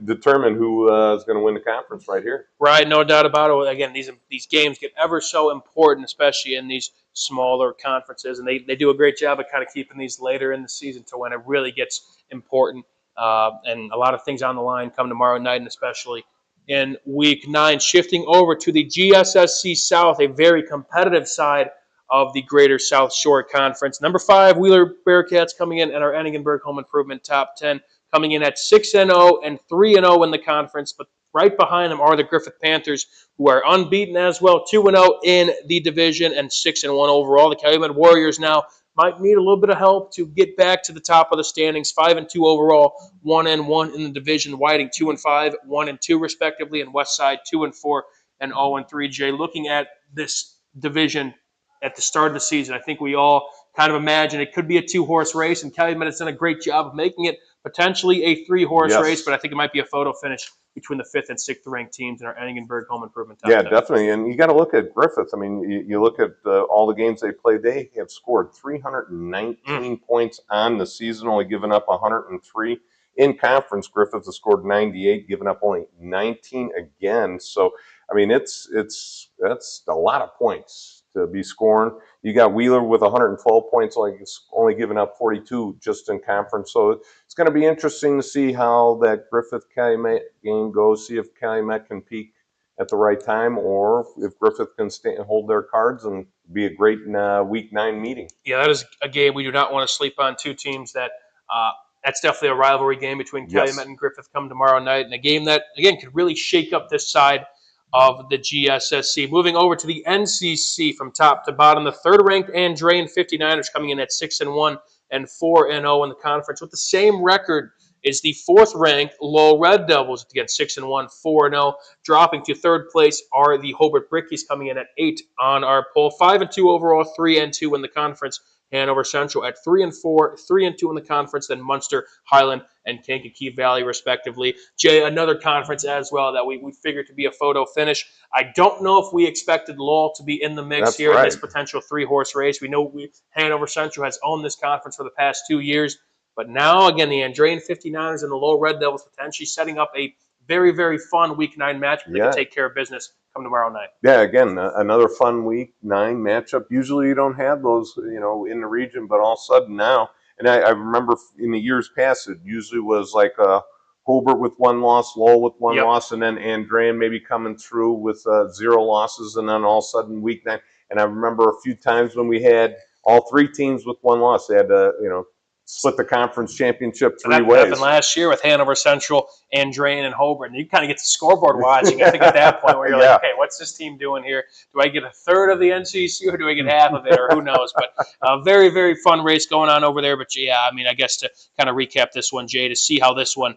determine who is gonna win the conference right here. Right, no doubt about it. Again, these games get ever so important, especially in these smaller conferences, and they do a great job of kind of keeping these later in the season to when it really gets important. And a lot of things on the line come tomorrow night, and especially in Week 9. Shifting over to the GSSC South, a very competitive side of the Greater South Shore Conference. Number 5, Wheeler Bearcats coming in at our Enningenburg Home Improvement Top 10, coming in at 6-0 and 3-0 in the conference, but right behind them are the Griffith Panthers, who are unbeaten as well, 2-0 in the division and 6-1 overall. The Calumet Warriors now might need a little bit of help to get back to the top of the standings, 5-2 overall, 1-1 in the division. Whiting 2-5, 1-2 respectively, and Westside 2-4 and 0-3. Jay, looking at this division at the start of the season, I think we all kind of imagine it could be a 2-horse race, and Calumet has done a great job of making it potentially a 3-horse race, but I think it might be a photo finish between the 5th and 6th ranked teams in our Enningenburg Home Improvement Top 10. Definitely. And you got to look at Griffith. I mean, you look at all the games they played, they have scored 319 points on the season, only given up 103. In conference, Griffith has scored 98, given up only 19 again. So, I mean, that's a lot of points to be scoring. You got Wheeler with 112 points, only giving up 42 just in conference. So it's going to be interesting to see how that Griffith-Calumet game goes, see if Calumet can peak at the right time, or if Griffith can hold their cards and be a great Week 9 meeting. Yeah, that is a game we do not want to sleep on. Two teams that's definitely a rivalry game between Calumet and Griffith come tomorrow night, and a game that, again, could really shake up this side of the GSSC. Moving over to the NCC from top to bottom, the 3rd-ranked Andrean 59ers coming in at 6-1 and 4-0 in the conference with the same record is the 4th-ranked Lowell Red Devils, again 6-1, 4-0. Dropping to 3rd place are the Hobart Brickies coming in at 8 on our poll, 5-2 overall, 3-2 in the conference. Hanover Central at 3-4, 3-2 in the conference, then Munster, Highland, and Kankakee Valley, respectively. Jay, another conference as well that we figured to be a photo finish. I don't know if we expected Lowell to be in the mix in this potential 3-horse race. We know Hanover Central has owned this conference for the past 2 years, but now, again, the Andrean 59ers and the Lowell Red Devils potentially setting up a very, very fun Week 9 match. They can take care of business come tomorrow night. Yeah, again, another fun Week 9 matchup. Usually you don't have those, in the region, but all of a sudden now, and I remember in the years past, it usually was like Hobart with 1 loss, Lowell with 1 loss, and then Andrean maybe coming through with 0 losses, and then all of a sudden Week 9. And I remember a few times when we had all 3 teams with 1 loss. They had to, split the conference championship 3 ways. That happened last year with Hanover Central, Andrean, and Hobart. And you kind of get the scoreboard watching, I think, at that point where you're like, okay, what's this team doing here? Do I get a third of the NCC or do I get half of it, or who knows? But a very, very fun race going on over there. But, yeah, I mean, I guess to kind of recap this one, Jay, to see how this one,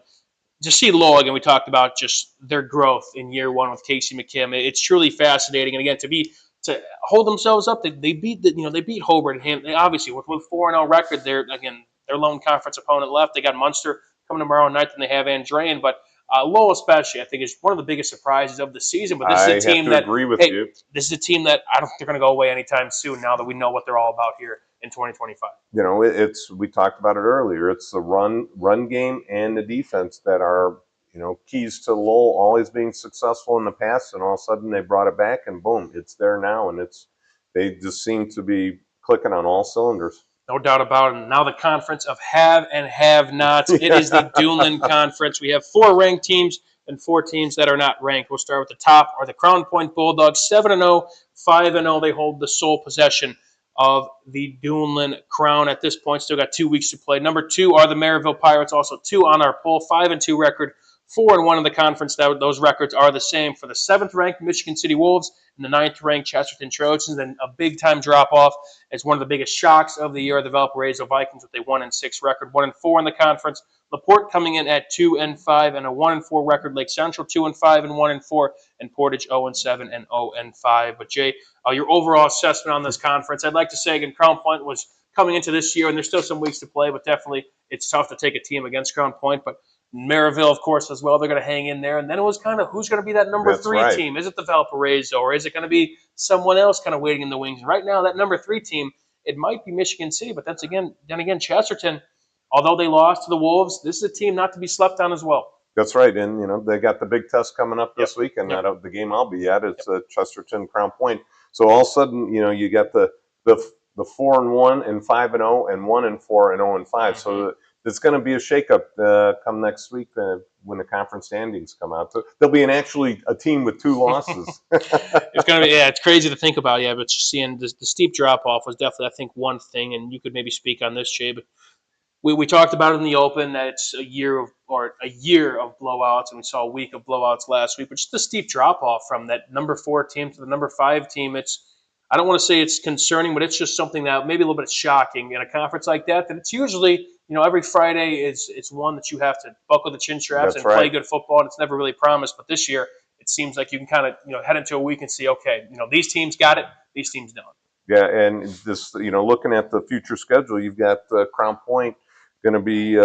to see Lowell, again, we talked about just their growth in year 1 with Casey McKim. It's truly fascinating. And, again, to hold themselves up, they beat Hobart. And obviously, with 4-0 record, they're, again, their lone conference opponent left. They got Munster coming tomorrow night, then they have Andrean. But Lowell especially, I think, is one of the biggest surprises of the season. But this is a team that this is a team that I don't think they're going to go away anytime soon now that we know what they're all about here in 2025. We talked about it earlier. It's the run game and the defense that are, keys to Lowell always being successful in the past, and all of a sudden they brought it back, and boom, it's there now, and they just seem to be clicking on all cylinders. No doubt about it. Now the conference of have and have-nots. It is the Duneland Conference. We have 4 ranked teams and 4 teams that are not ranked. We'll start with the top, are the Crown Point Bulldogs, 7-0, 5-0. They hold the sole possession of the Duneland crown at this point. Still got 2 weeks to play. Number 2 are the Maryville Pirates, also 2 on our poll, 5-2 record, 4-1 in the conference. Those records are the same for the 7th-ranked Michigan City Wolves and the 9th-ranked Chesterton Trojans. And a big-time drop-off as one of the biggest shocks of the year, the Valparaiso Vikings with a 1-6 record, 1-4 in the conference. LaPorte coming in at 2-5 and a 1-4 record. Lake Central 2-5 and 1-4, and Portage 0-7 and 0-5. But Jay, your overall assessment on this conference, I'd like to say again, Crown Point was coming into this year, and there's still some weeks to play, but definitely it's tough to take a team against Crown Point. But Maryville, of course, as well, they're going to hang in there. And then it was kind of who's going to be that number 3 team? Is it the Valparaiso, or is it going to be someone else kind of waiting in the wings? And right now, that number 3 team, it might be Michigan City, but then again, Chesterton, although they lost to the Wolves, this is a team not to be slept on as well. That's right, and they got the big test coming up this week, and the game I'll be at, it's Chesterton Crown Point. So all of a sudden, you got the 4-1 and 5-0 and 1-4 and 0-5. So it's going to be a shakeup come next week when the conference standings come out. So there'll be a team with 2 losses. It's going to be, it's crazy to think about, but just seeing the steep drop off was definitely, I think, one thing, and you could maybe speak on this, Jay, but we talked about it in the open that it's a year of blowouts, and we saw a week of blowouts last week, but just the steep drop off from that number 4 team to the number 5 team, I don't want to say it's concerning, but it's just something that maybe a little bit shocking in a conference like that it's usually, every Friday it's one that you have to buckle the chin straps and play good football, and it's never really promised. But this year, it seems like you can kind of, head into a week and see, okay, these teams got it, these teams don't. Yeah, and this, looking at the future schedule, you've got Crown Point going to be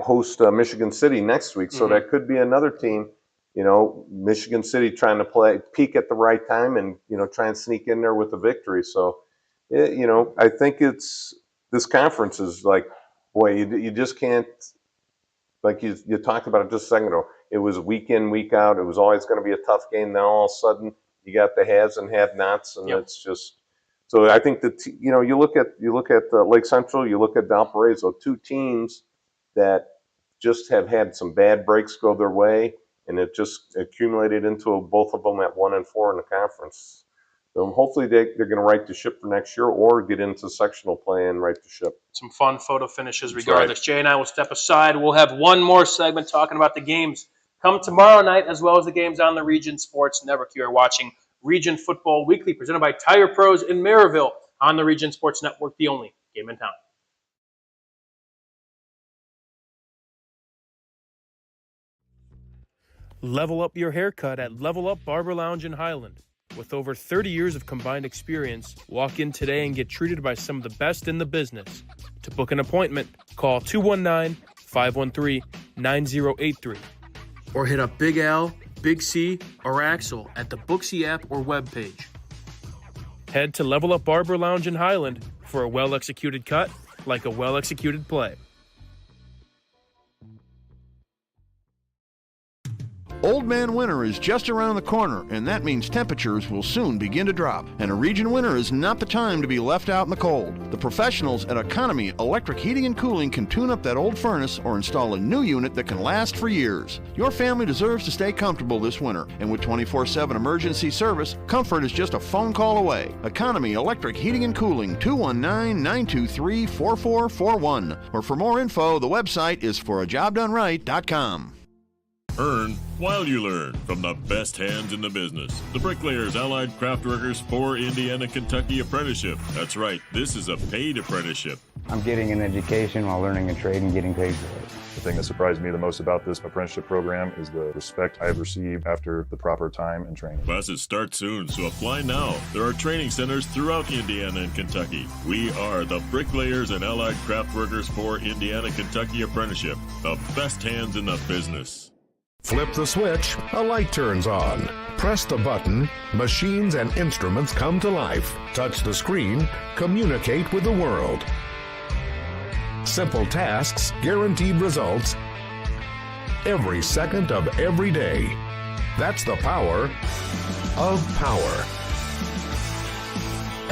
host Michigan City next week, so that could be another team. Michigan City trying to peak at the right time and, try and sneak in there with a victory. So, I think this conference is like, boy, you just can't, like you talked about it just a second ago. It was week in, week out. It was always going to be a tough game. Now all of a sudden you got the haves and have-nots, and it's just. So I think that you look at Lake Central, you look at Valparaiso, 2 teams that just have had some bad breaks go their way, and it just accumulated into both of them at 1-4 in the conference. So hopefully they're going to right the ship for next year, or get into sectional play and right the ship. Some fun photo finishes regardless. Right. Jay and I will step aside. We'll have one more segment talking about the games come tomorrow night, as well as the games on the Region Sports Network. You are watching Region Football Weekly, presented by Tire Pros in Maryville on the Region Sports Network, the only game in town. Level up your haircut at Level Up Barber Lounge in Highland. With over 30 years of combined experience, walk in today and get treated by some of the best in the business. To book an appointment, call 219-513-9083. Or hit up Big Al, Big C, or Axel at the Booksy app or webpage. Head to Level Up Barber Lounge in Highland for a well-executed cut like a well-executed play. Old Man Winter is just around the corner, and that means temperatures will soon begin to drop. And a region winter is not the time to be left out in the cold. The professionals at Economy Electric Heating and Cooling can tune up that old furnace or install a new unit that can last for years. Your family deserves to stay comfortable this winter, and with 24/7 emergency service, comfort is just a phone call away. Economy Electric Heating and Cooling, 219-923-4441. Or for more info, the website is forajobdoneright.com. Earn while you learn from the best hands in the business. The Bricklayers Allied Craftworkers for Indiana, Kentucky Apprenticeship. That's right, this is a paid apprenticeship. I'm getting an education while learning a trade and getting paid for it. The thing that surprised me the most about this apprenticeship program is the respect I've received after the proper time and training. Classes start soon, so apply now. There are training centers throughout Indiana and Kentucky. We are the Bricklayers and Allied Craftworkers for Indiana, Kentucky Apprenticeship. The best hands in the business. Flip the switch, a light turns on. Press the button, machines and instruments come to life. Touch the screen, communicate with the world. Simple tasks, guaranteed results, every second of every day. That's the power of power.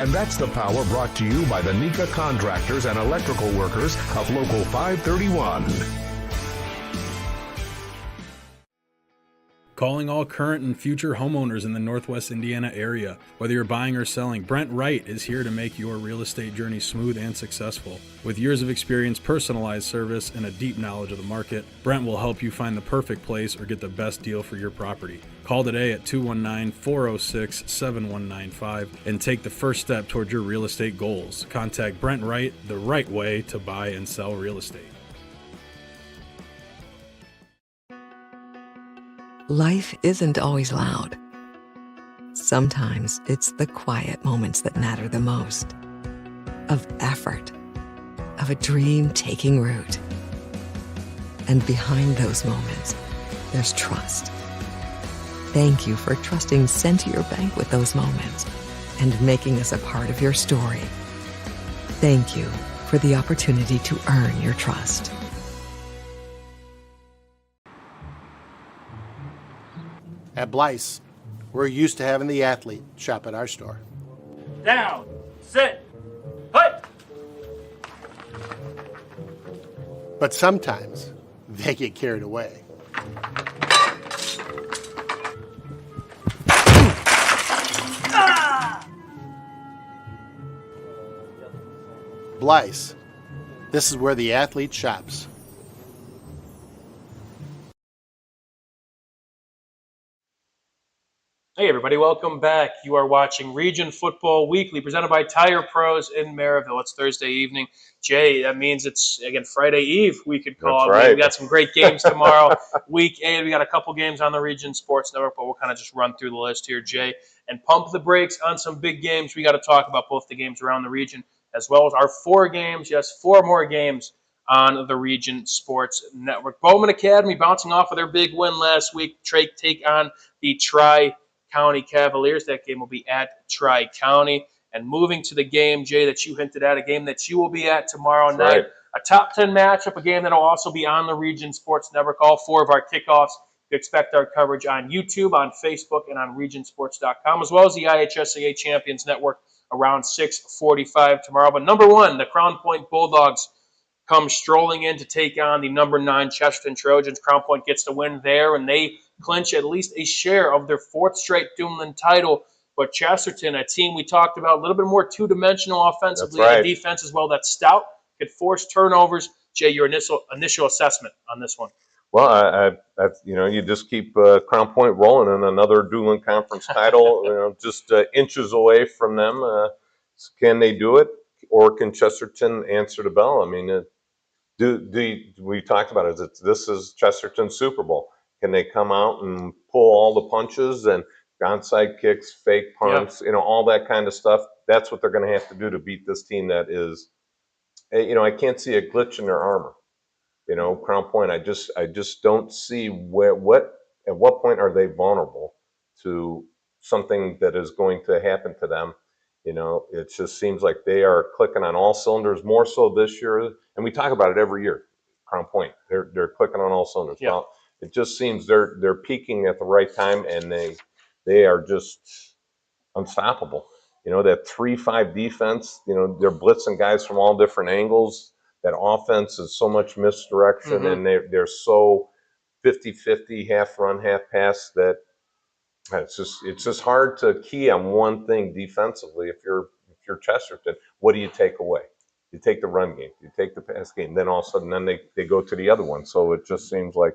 And that's the power brought to you by the NECA contractors and electrical workers of Local 531. Calling all current and future homeowners in the Northwest Indiana area. Whether you're buying or selling, Brent Wright is here to make your real estate journey smooth and successful. With years of experience, personalized service, and a deep knowledge of the market, Brent will help you find the perfect place or get the best deal for your property. Call today at 219-406-7195 and take the first step toward your real estate goals. Contact Brent Wright, the right way to buy and sell real estate. Life isn't always loud. Sometimes it's the quiet moments that matter the most. Of effort, of a dream taking root. And behind those moments, there's trust. Thank you for trusting Centier Bank with those moments and making us a part of your story. Thank you for the opportunity to earn your trust. At Blyce, we're used to having the athlete shop at our store. Down, sit, put. But sometimes they get carried away. Blyce. This is where the athlete shops. Hey everybody, welcome back. You are watching Region Football Weekly, presented by Tire Pros in Maryville. It's Thursday evening. Jay, that means it's, again, Friday Eve, we could call it. Right. We got some great games tomorrow. Week 8, we got a couple games on the Region Sports Network, but we'll kind of just run through the list here, Jay, and pump the brakes on some big games. We got to talk about both the games around the region as well as our 4 games. Yes, 4 more games on the Region Sports Network. Bowman Academy bouncing off of their big win last week. Take on the Tri-County Cavaliers. That game will be at Tri-County. And moving to the game, Jay, that you hinted at, a game that you will be at tomorrow night. Right. A top 10 matchup, a game that will also be on the Region Sports Network. All 4 of our kickoffs. You expect our coverage on YouTube, on Facebook, and on regionsports.com, as well as the IHSAA Champions Network around 6:45 tomorrow. But number 1, the Crown Point Bulldogs come strolling in to take on the number 9 Chesterton Trojans. Crown Point gets the win there, and they clinch at least a share of their 4th straight Duneland title. But Chesterton, a team we talked about, a little bit more two-dimensional offensively. That's right. And defense as well. That's stout, could force turnovers. Jay, your initial assessment on this one. Well, you just keep Crown Point rolling, and another Duneland Conference title, just inches away from them. Can they do it, or can Chesterton answer the bell? I mean, we talked about it. This is Chesterton's Super Bowl. Can they come out and pull all the punches and onside kicks, fake punts, all that kind of stuff? That's what they're going to have to do to beat this team that is, I can't see a glitch in their armor. Crown Point, I just don't see at what point are they vulnerable to something that is going to happen to them. It just seems like they are clicking on all cylinders, more so this year. And we talk about it every year. Crown Point, they're clicking on all cylinders. Yeah. Well, it just seems they're peaking at the right time, and they are just unstoppable. That 3-5 defense. They're blitzing guys from all different angles. That offense is so much misdirection, and they're so 50-50, half run, half pass, that it's just hard to key on one thing defensively. If you're Chesterton, what do you take away? You take the run game, you take the pass game, then all of a sudden they go to the other one. So it just seems like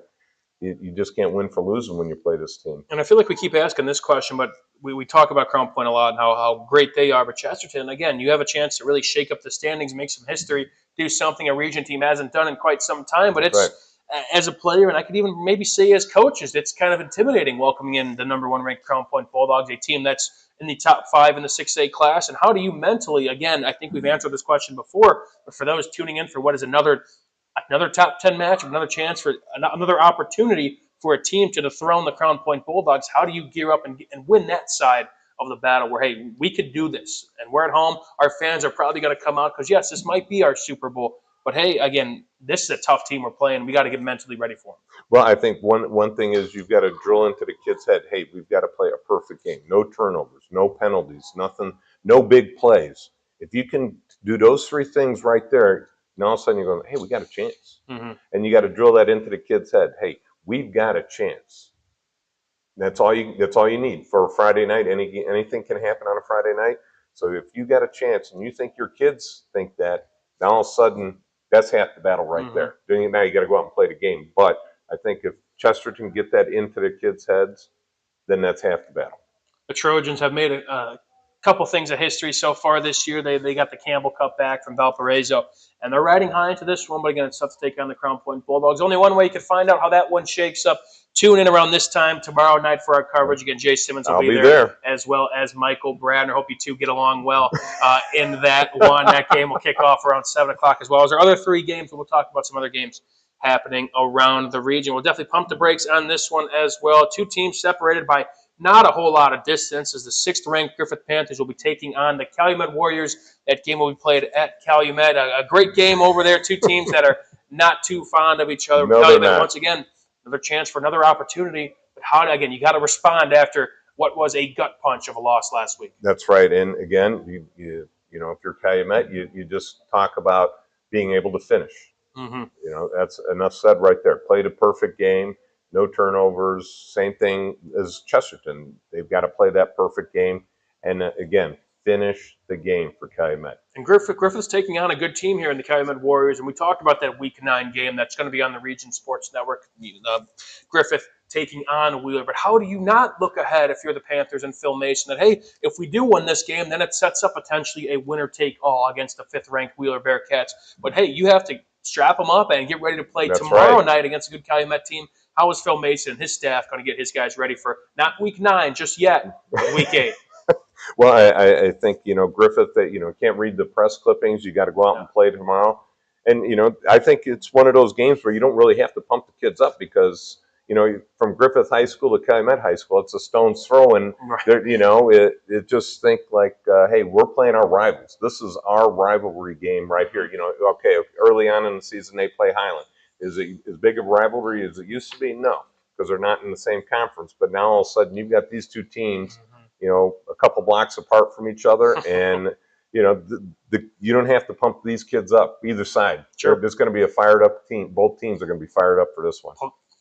you just can't win for losing when you play this team. And I feel like we keep asking this question, but we talk about Crown Point a lot and how great they are. But Chesterton, again, you have a chance to really shake up the standings, make some history, do something a region team hasn't done in quite some time. But it's, as a player, and I could even maybe say as coaches, it's kind of intimidating welcoming in the number 1 ranked Crown Point Bulldogs, a team that's in the top 5 in the 6A class. And how do you mentally, again, I think we've answered this question before, but for those tuning in for what is another top 10 match, another chance for another opportunity for a team to dethrone the Crown Point Bulldogs, how do you gear up and win that side of the battle where, hey, we could do this, and we're at home, our fans are probably going to come out because, yes, this might be our Super Bowl, but, hey, again, this is a tough team we're playing. We got to get mentally ready for them. Well, I think one thing is you've got to drill into the kid's head, hey, we've got to play a perfect game. No turnovers, no penalties, nothing, no big plays. If you can do those 3 things right there, now all of a sudden you're going, hey, we got a chance. And you got to drill that into the kid's head. Hey, we've got a chance. That's all you need for a Friday night. Anything can happen on a Friday night. So if you got a chance and you think your kids think that, now all of a sudden that's half the battle right there. Now you got to go out and play the game. But I think if Chesterton get that into the kids' heads, then that's half the battle. The Trojans have made a couple things of history so far this year. They got the Campbell Cup back from Valparaiso, and they're riding high into this one. But again, it's tough to take on the Crown Point Bulldogs. Only one way you can find out how that one shakes up. Tune in around this time tomorrow night for our coverage. Again, Jay Simmons will be there, as well as Michael Bradner. Hope you two get along well in that one. That game will kick off around 7 o'clock as well as our other 3 games. We'll talk about some other games happening around the region. We'll definitely pump the brakes on this one as well. 2 teams separated by not a whole lot of distance, as the 6th-ranked Griffith Panthers will be taking on the Calumet Warriors. That game will be played at Calumet. A great game over there. 2 teams that are not too fond of each other. No, Calumet, once again, another chance for another opportunity. But again, you got to respond after what was a gut punch of a loss last week. That's right. And again, if you're Calumet, you just talk about being able to finish. You know, that's enough said right there. Played a perfect game, no turnovers. Same thing as Chesterton. They've got to play that perfect game, and again, finish the game for Calumet. And Griffith's taking on a good team here in the Calumet Warriors, and we talked about that Week 9 game that's going to be on the Region Sports Network. Griffith taking on Wheeler, but how do you not look ahead if you're the Panthers and Phil Mason that, hey, if we do win this game, then it sets up potentially a winner-take-all against the 5th-ranked Wheeler Bearcats. But, hey, you have to strap them up and get ready to play tomorrow night against a good Calumet team. How is Phil Mason and his staff going to get his guys ready for not Week 9 just yet, Week 8? Well, I think, you know, Griffith, that, you know, can't read the press clippings. You got to go out and play tomorrow. And, you know, I think it's one of those games where you don't really have to pump the kids up because, you know, from Griffith High School to Calumet High School, it's a stone's throw. And, you know, it just think like, hey, we're playing our rivals. This is our rivalry game right here. You know, okay, early on in the season, they play Highland. Is it as big of a rivalry as it used to be? No, because they're not in the same conference. But now all of a sudden you've got these two teams, you know, a couple blocks apart from each other, and you know, you don't have to pump these kids up either side. Sure, there's going to be a fired up team. Both teams are going to be fired up for this one.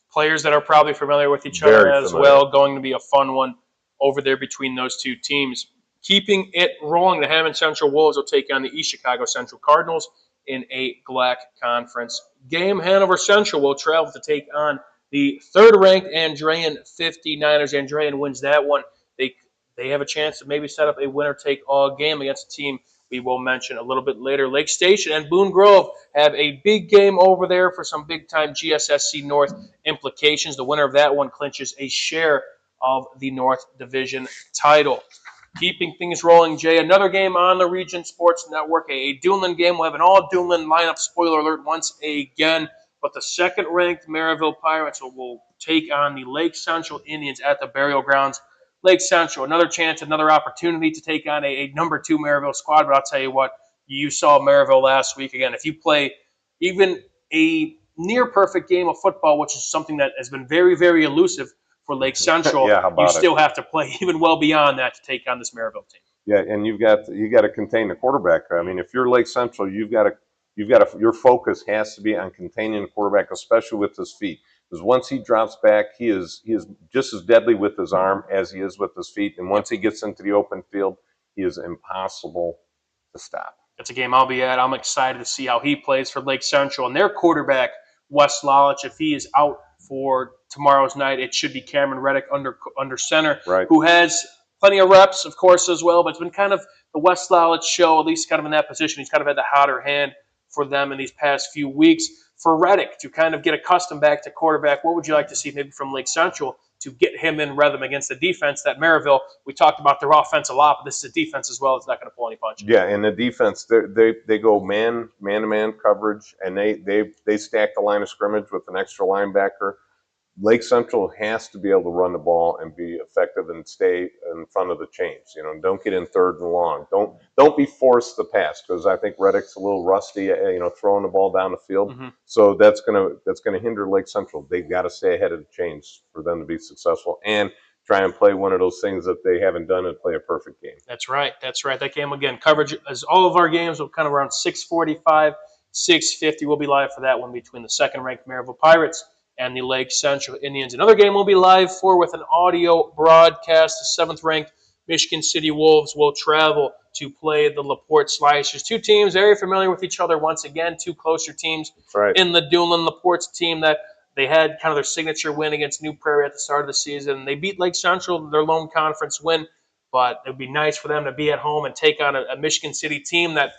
Players that are probably familiar with each other as well. Going to be a fun one over there between those two teams. Keeping it rolling, the Hammond Central Wolves will take on the East Chicago Central Cardinals in a GLAC conference game. Hanover Central will travel to take on the 3rd-ranked Andrean 59ers. Andrean wins that one. They have a chance to maybe set up a winner-take-all game against a team we will mention a little bit later. Lake Station and Boone Grove have a big game over there for some big-time GSSC North implications. The winner of that one clinches a share of the North Division title. Keeping things rolling, Jay, another game on the Region Sports Network, a Duneland game. We'll have an all-Duneland lineup, spoiler alert, once again. But the 2nd-ranked Maryville Pirates will take on the Lake Central Indians at the Burial Grounds. Lake Central, another chance, another opportunity to take on a number 2 Maryville squad. But I'll tell you what, you saw Maryville last week. Again, if you play even a near-perfect game of football, which is something that has been very, very elusive for Lake Central, you still have to play even well beyond that to take on this Maryville team. Yeah, and you got to contain the quarterback. I mean, if you're Lake Central, your focus has to be on containing the quarterback, especially with his feet. Because once he drops back, he is just as deadly with his arm as he is with his feet. And once he gets into the open field, he is impossible to stop. That's a game I'll be at. I'm excited to see how he plays for Lake Central. And their quarterback, Wes Lalich, if he is out for tomorrow's night, it should be Cameron Reddick under center, who has plenty of reps, of course, as well. But it's been kind of the Wes Lalich show, at least kind of in that position. He's kind of had the hotter hand for them in these past few weeks. For Reddick to kind of get accustomed back to quarterback, what would you like to see maybe from Lake Central to get him in rhythm against the defense that Maryville, we talked about their offense a lot, but this is a defense as well. It's not going to pull any punches. Yeah, and the defense, they go man-to-man coverage, and they stack the line of scrimmage with an extra linebacker. Lake Central has to be able to run the ball and be effective and stay in front of the chains. You know, don't get in 3rd and long. Don't be forced to pass, because I think Reddick's a little rusty. You know, throwing the ball down the field. So that's gonna hinder Lake Central. They've got to stay ahead of the chains for them to be successful and try and play one of those things that they haven't done and play a perfect game. That's right. That game again. Coverage as all of our games will kind of around 6:45, 6:50. We'll be live for that one between the 2nd-ranked Maryville Pirates and the Lake Central Indians. Another game we'll be live for with an audio broadcast. The 7th-ranked Michigan City Wolves will travel to play the LaPorte Slicers. Two teams very familiar with each other once again, two closer teams in the Duneland. LaPorte's team that they had kind of their signature win against New Prairie at the start of the season. They beat Lake Central, their lone conference win, but it would be nice for them to be at home and take on a Michigan City team that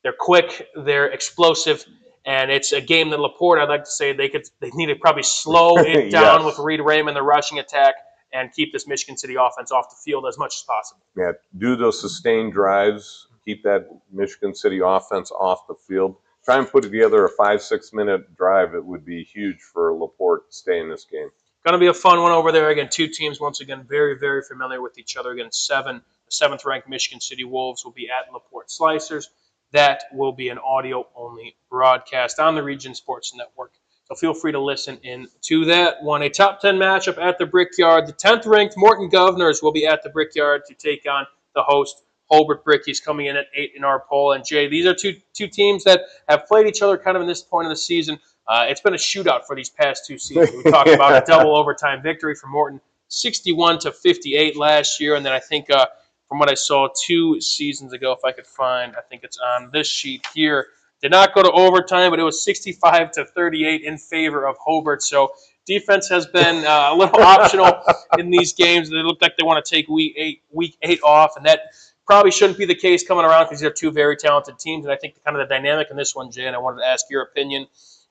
they're quick, they're explosive, and it's a game that LaPorte, I'd like to say, they need to probably slow it down with Reed Raymond, the rushing attack, and keep this Michigan City offense off the field as much as possible. Yeah, do those sustained drives, keep that Michigan City offense off the field. Try and put together a 5-6 minute drive. It would be huge for LaPorte to stay in this game. Going to be a fun one over there. Again, two teams, once again, very, very familiar with each other. Again, the 7th-ranked Michigan City Wolves will be at LaPorte Slicers. That will be an audio-only broadcast on the Region Sports Network. So feel free to listen in to that one. A top 10 matchup at the Brickyard. The 10th-ranked Morton Governors will be at the Brickyard to take on the host Hobart Brickies coming in at 8 in our poll. And Jay, these are two teams that have played each other kind of in this point of the season. It's been a shootout for these past 2 seasons. We talked about a double overtime victory for Morton, 61-58 last year. And then I think from what I saw 2 seasons ago, if I could find, I think it's on this sheet here, did not go to overtime, but it was 65-38 in favor of Hobart. So defense has been a little optional in these games. They look like they want to take week 8 off, and that probably shouldn't be the case coming around because these are 2 very talented teams. And I think kind of the dynamic in this one, Jay, and I wanted to ask your opinion,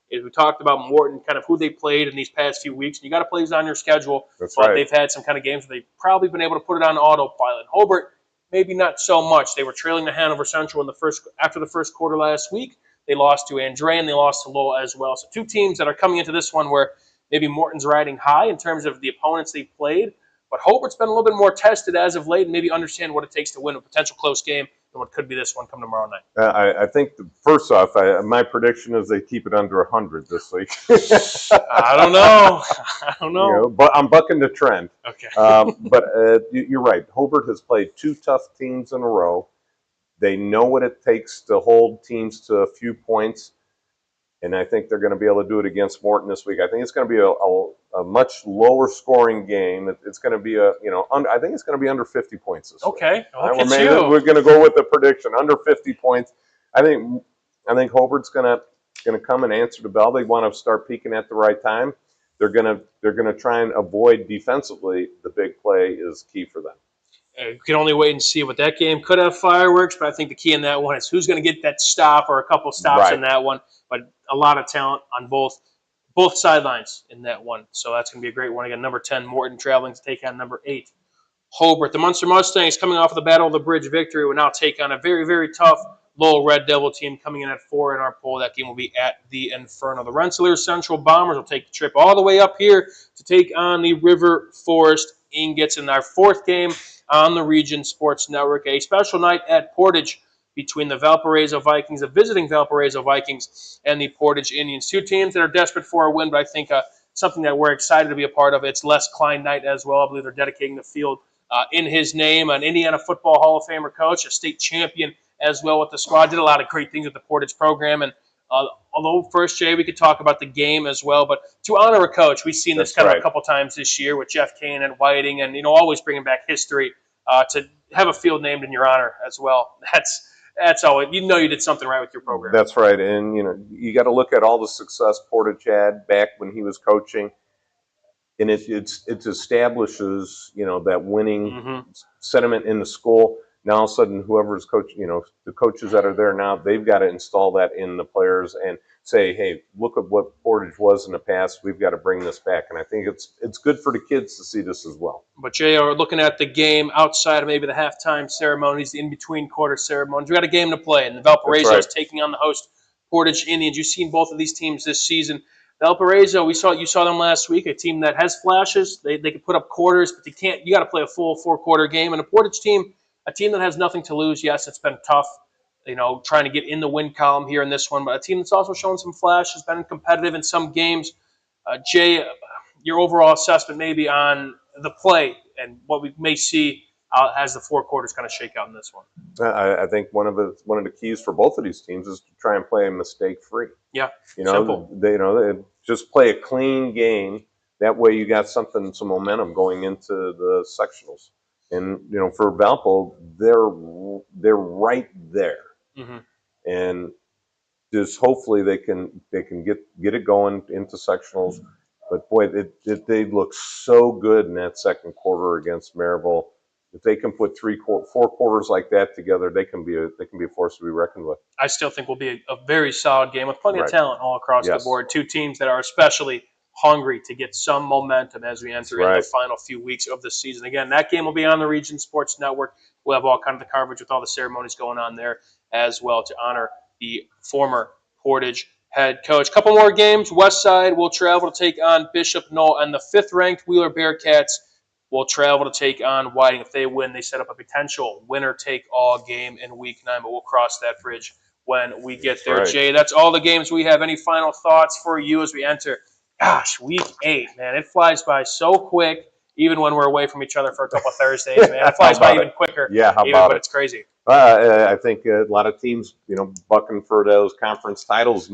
is we talked about Morton, kind of who they played in these past few weeks. And you got to play these on your schedule. That's but right. They've had some kind of games where they've probably been able to put it on autopilot. Hobart, maybe not so much. They were trailing to Hanover Central after the first quarter last week. They lost to Andre, and they lost to Lowell as well. So 2 teams that are coming into this one where maybe Morton's riding high in terms of the opponents they've played. But Hobart's been a little bit more tested as of late and maybe understand what it takes to win a potential close game than what could be this one come tomorrow night. I think, first off, my prediction is they keep it under 100 this week. I don't know. You know, but I'm bucking the trend. Okay. But you're right. Hobart has played 2 tough teams in a row. They know what it takes to hold teams to a few points, and I think they're going to be able to do it against Morton this week. I think it's going to be a much lower scoring game. It's going to be I think it's going to be under 50 points this week. Okay. We're going to go with the prediction under 50 points. I think Hobart's going to come and answer the bell. They want to start peaking at the right time. They're going to try and avoid defensively. The big play is key for them. You can only wait and see what that game could have fireworks, but I think the key in that one is who's going to get that stop or a couple stops in that one. But a lot of talent on both sidelines in that one. So that's going to be a great one. Again, number 10, Morton traveling to take on number 8, Hobart. The Munster Mustangs coming off of the Battle of the Bridge victory will now take on a very, very tough Lowell Red Devil team coming in at 4 in our poll. That game will be at the Inferno. The Rensselaer Central Bombers will take the trip all the way up here to take on the River Forest Ingots in our 4th game on the Region Sports Network. A special night at Portage between the Valparaiso Vikings, the visiting Valparaiso Vikings, and the Portage Indians. 2 teams that are desperate for a win, but I think something that we're excited to be a part of. It's Les Klein night as well. I believe they're dedicating the field in his name. An Indiana Football Hall of Famer coach, a state champion as well with the squad. Did a lot of great things with the Portage program. And although first, Jay, we could talk about the game as well, but to honor a coach, we've seen this kind of a couple times this year with Jeff Kane and Whiting, and always bringing back history to have a field named in your honor as well. That's all. You did something right with your program. That's right, and you got to look at all the success Portage had back when he was coaching, and it establishes that winning sentiment in the school. Now all of a sudden, whoever's coaching, the coaches that are there now, they've got to install that in the players and say, hey, look at what Portage was in the past. We've got to bring this back. And I think it's good for the kids to see this as well. But, Jay, we're looking at the game outside of maybe the halftime ceremonies, the in-between quarter ceremonies. We got a game to play, and the Valparaiso is taking on the host Portage Indians. You've seen both of these teams this season. Valparaiso, you saw them last week, a team that has flashes. They can put up quarters, but you got to play a full 4-quarter game. And a Portage team, a team that has nothing to lose. Yes, it's been tough, trying to get in the win column here in this one, but a team that's also shown some flashes, been competitive in some games. Jay, your overall assessment maybe on the play and what we may see as the 4 quarters kind of shake out in this one. I think one of the keys for both of these teams is to try and play mistake-free. Yeah, simple. They just play a clean game. That way you got some momentum going into the sectionals. And for Valpo, they're right there, and just hopefully they can get it going into sectionals. But boy, they look so good in that second quarter against Maryville. If they can put 4 quarters like that together, they can be a force to be reckoned with. I still think will be a very solid game with plenty of talent all across the board. 2 teams that are especially hungry to get some momentum as we enter in the final few weeks of the season. Again, that game will be on the Region Sports Network. We'll have all kind of the coverage with all the ceremonies going on there as well to honor the former Portage head coach. Couple more games. Westside will travel to take on Bishop Knoll, and the 5th-ranked Wheeler Bearcats will travel to take on Whiting. If they win, they set up a potential winner-take-all game in Week 9, but we'll cross that bridge when we get there. Jay, that's all the games we have. Any final thoughts for you as we enter? Gosh, Week 8, man, it flies by so quick. even when we're away from each other for a couple of Thursdays, man. It flies by even quicker. Yeah, how even, about but it? It's crazy. I think a lot of teams, bucking for those conference titles,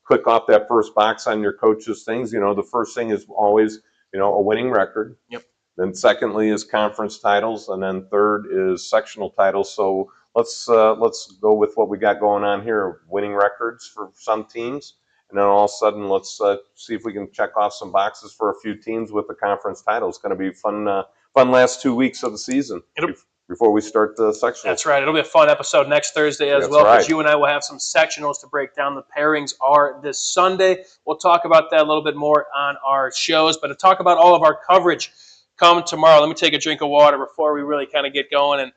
click off that first box on your coach's things. The first thing is always, a winning record. Yep. Then secondly is conference titles, and then third is sectional titles. So let's go with what we got going on here: winning records for some teams, and then all of a sudden let's see if we can check off some boxes for a few teams with the conference title. It's going to be fun last 2 weeks of the season before we start the sectionals. That's right. It'll be a fun episode next Thursday as That's well, because right. you and I will have some sectionals to break down. The pairings are this Sunday. We'll talk about that a little bit more on our shows, but to talk about all of our coverage come tomorrow. Let me take a drink of water before we really kind of get going. And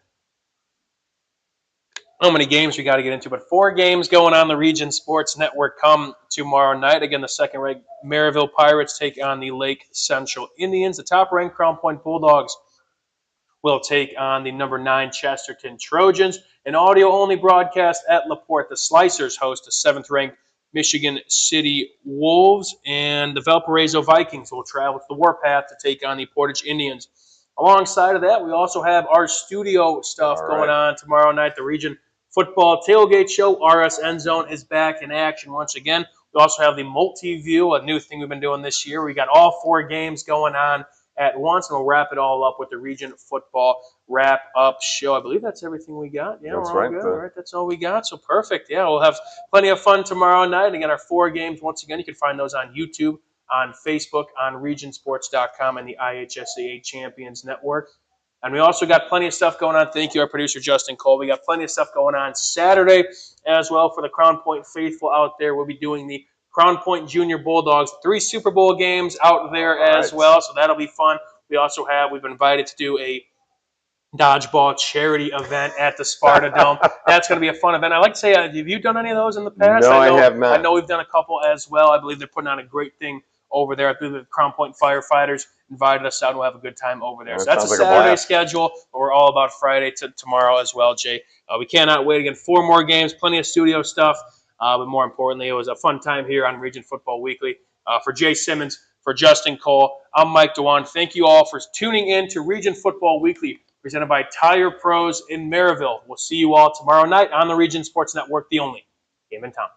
how many games we got to get into, but 4 games going on the Region Sports Network come tomorrow night. Again, the second-ranked Maryville Pirates take on the Lake Central Indians. The top-ranked Crown Point Bulldogs will take on the number 9 Chesterton Trojans. An audio-only broadcast at LaPorte. The Slicers host the 7th-ranked Michigan City Wolves, and the Valparaiso Vikings will travel to the Warpath to take on the Portage Indians. Alongside of that, we also have our studio stuff going on tomorrow night. The Region Football Tailgate Show, RS End Zone, is back in action once again. We also have the multi-view, a new thing we've been doing this year. We got all 4 games going on at once, and we'll wrap it all up with the Region Football Wrap-Up Show. I believe that's everything we got. Yeah, That's we're all right. good. All right, that's all we got. So perfect. Yeah, we'll have plenty of fun tomorrow night. Again, our 4 games, once again, you can find those on YouTube, on Facebook, on regionsports.com, and the IHSAA Champions Network. And we also got plenty of stuff going on. Thank you, our producer, Justin Cole. We got plenty of stuff going on Saturday as well for the Crown Point faithful out there. We'll be doing the Crown Point Junior Bulldogs, 3 Super Bowl games out there as well, so that'll be fun. We've been invited to do a dodgeball charity event at the Sparta Dome. That's going to be a fun event. I like to say, have you done any of those in the past? No, I have not. I know we've done a couple as well. I believe they're putting on a great thing over there. I believe the Crown Point firefighters invited us out, and we'll have a good time over there. So that's a Saturday schedule, but we're all about Friday to tomorrow as well, Jay. We cannot wait. Again, 4 more games, plenty of studio stuff, but more importantly, it was a fun time here on Region Football Weekly. For Jay Simmons, for Justin Cole, I'm Mike Dewan. Thank you all for tuning in to Region Football Weekly, presented by Tire Pros in Maryville. We'll see you all tomorrow night on the Region Sports Network, the only game in town.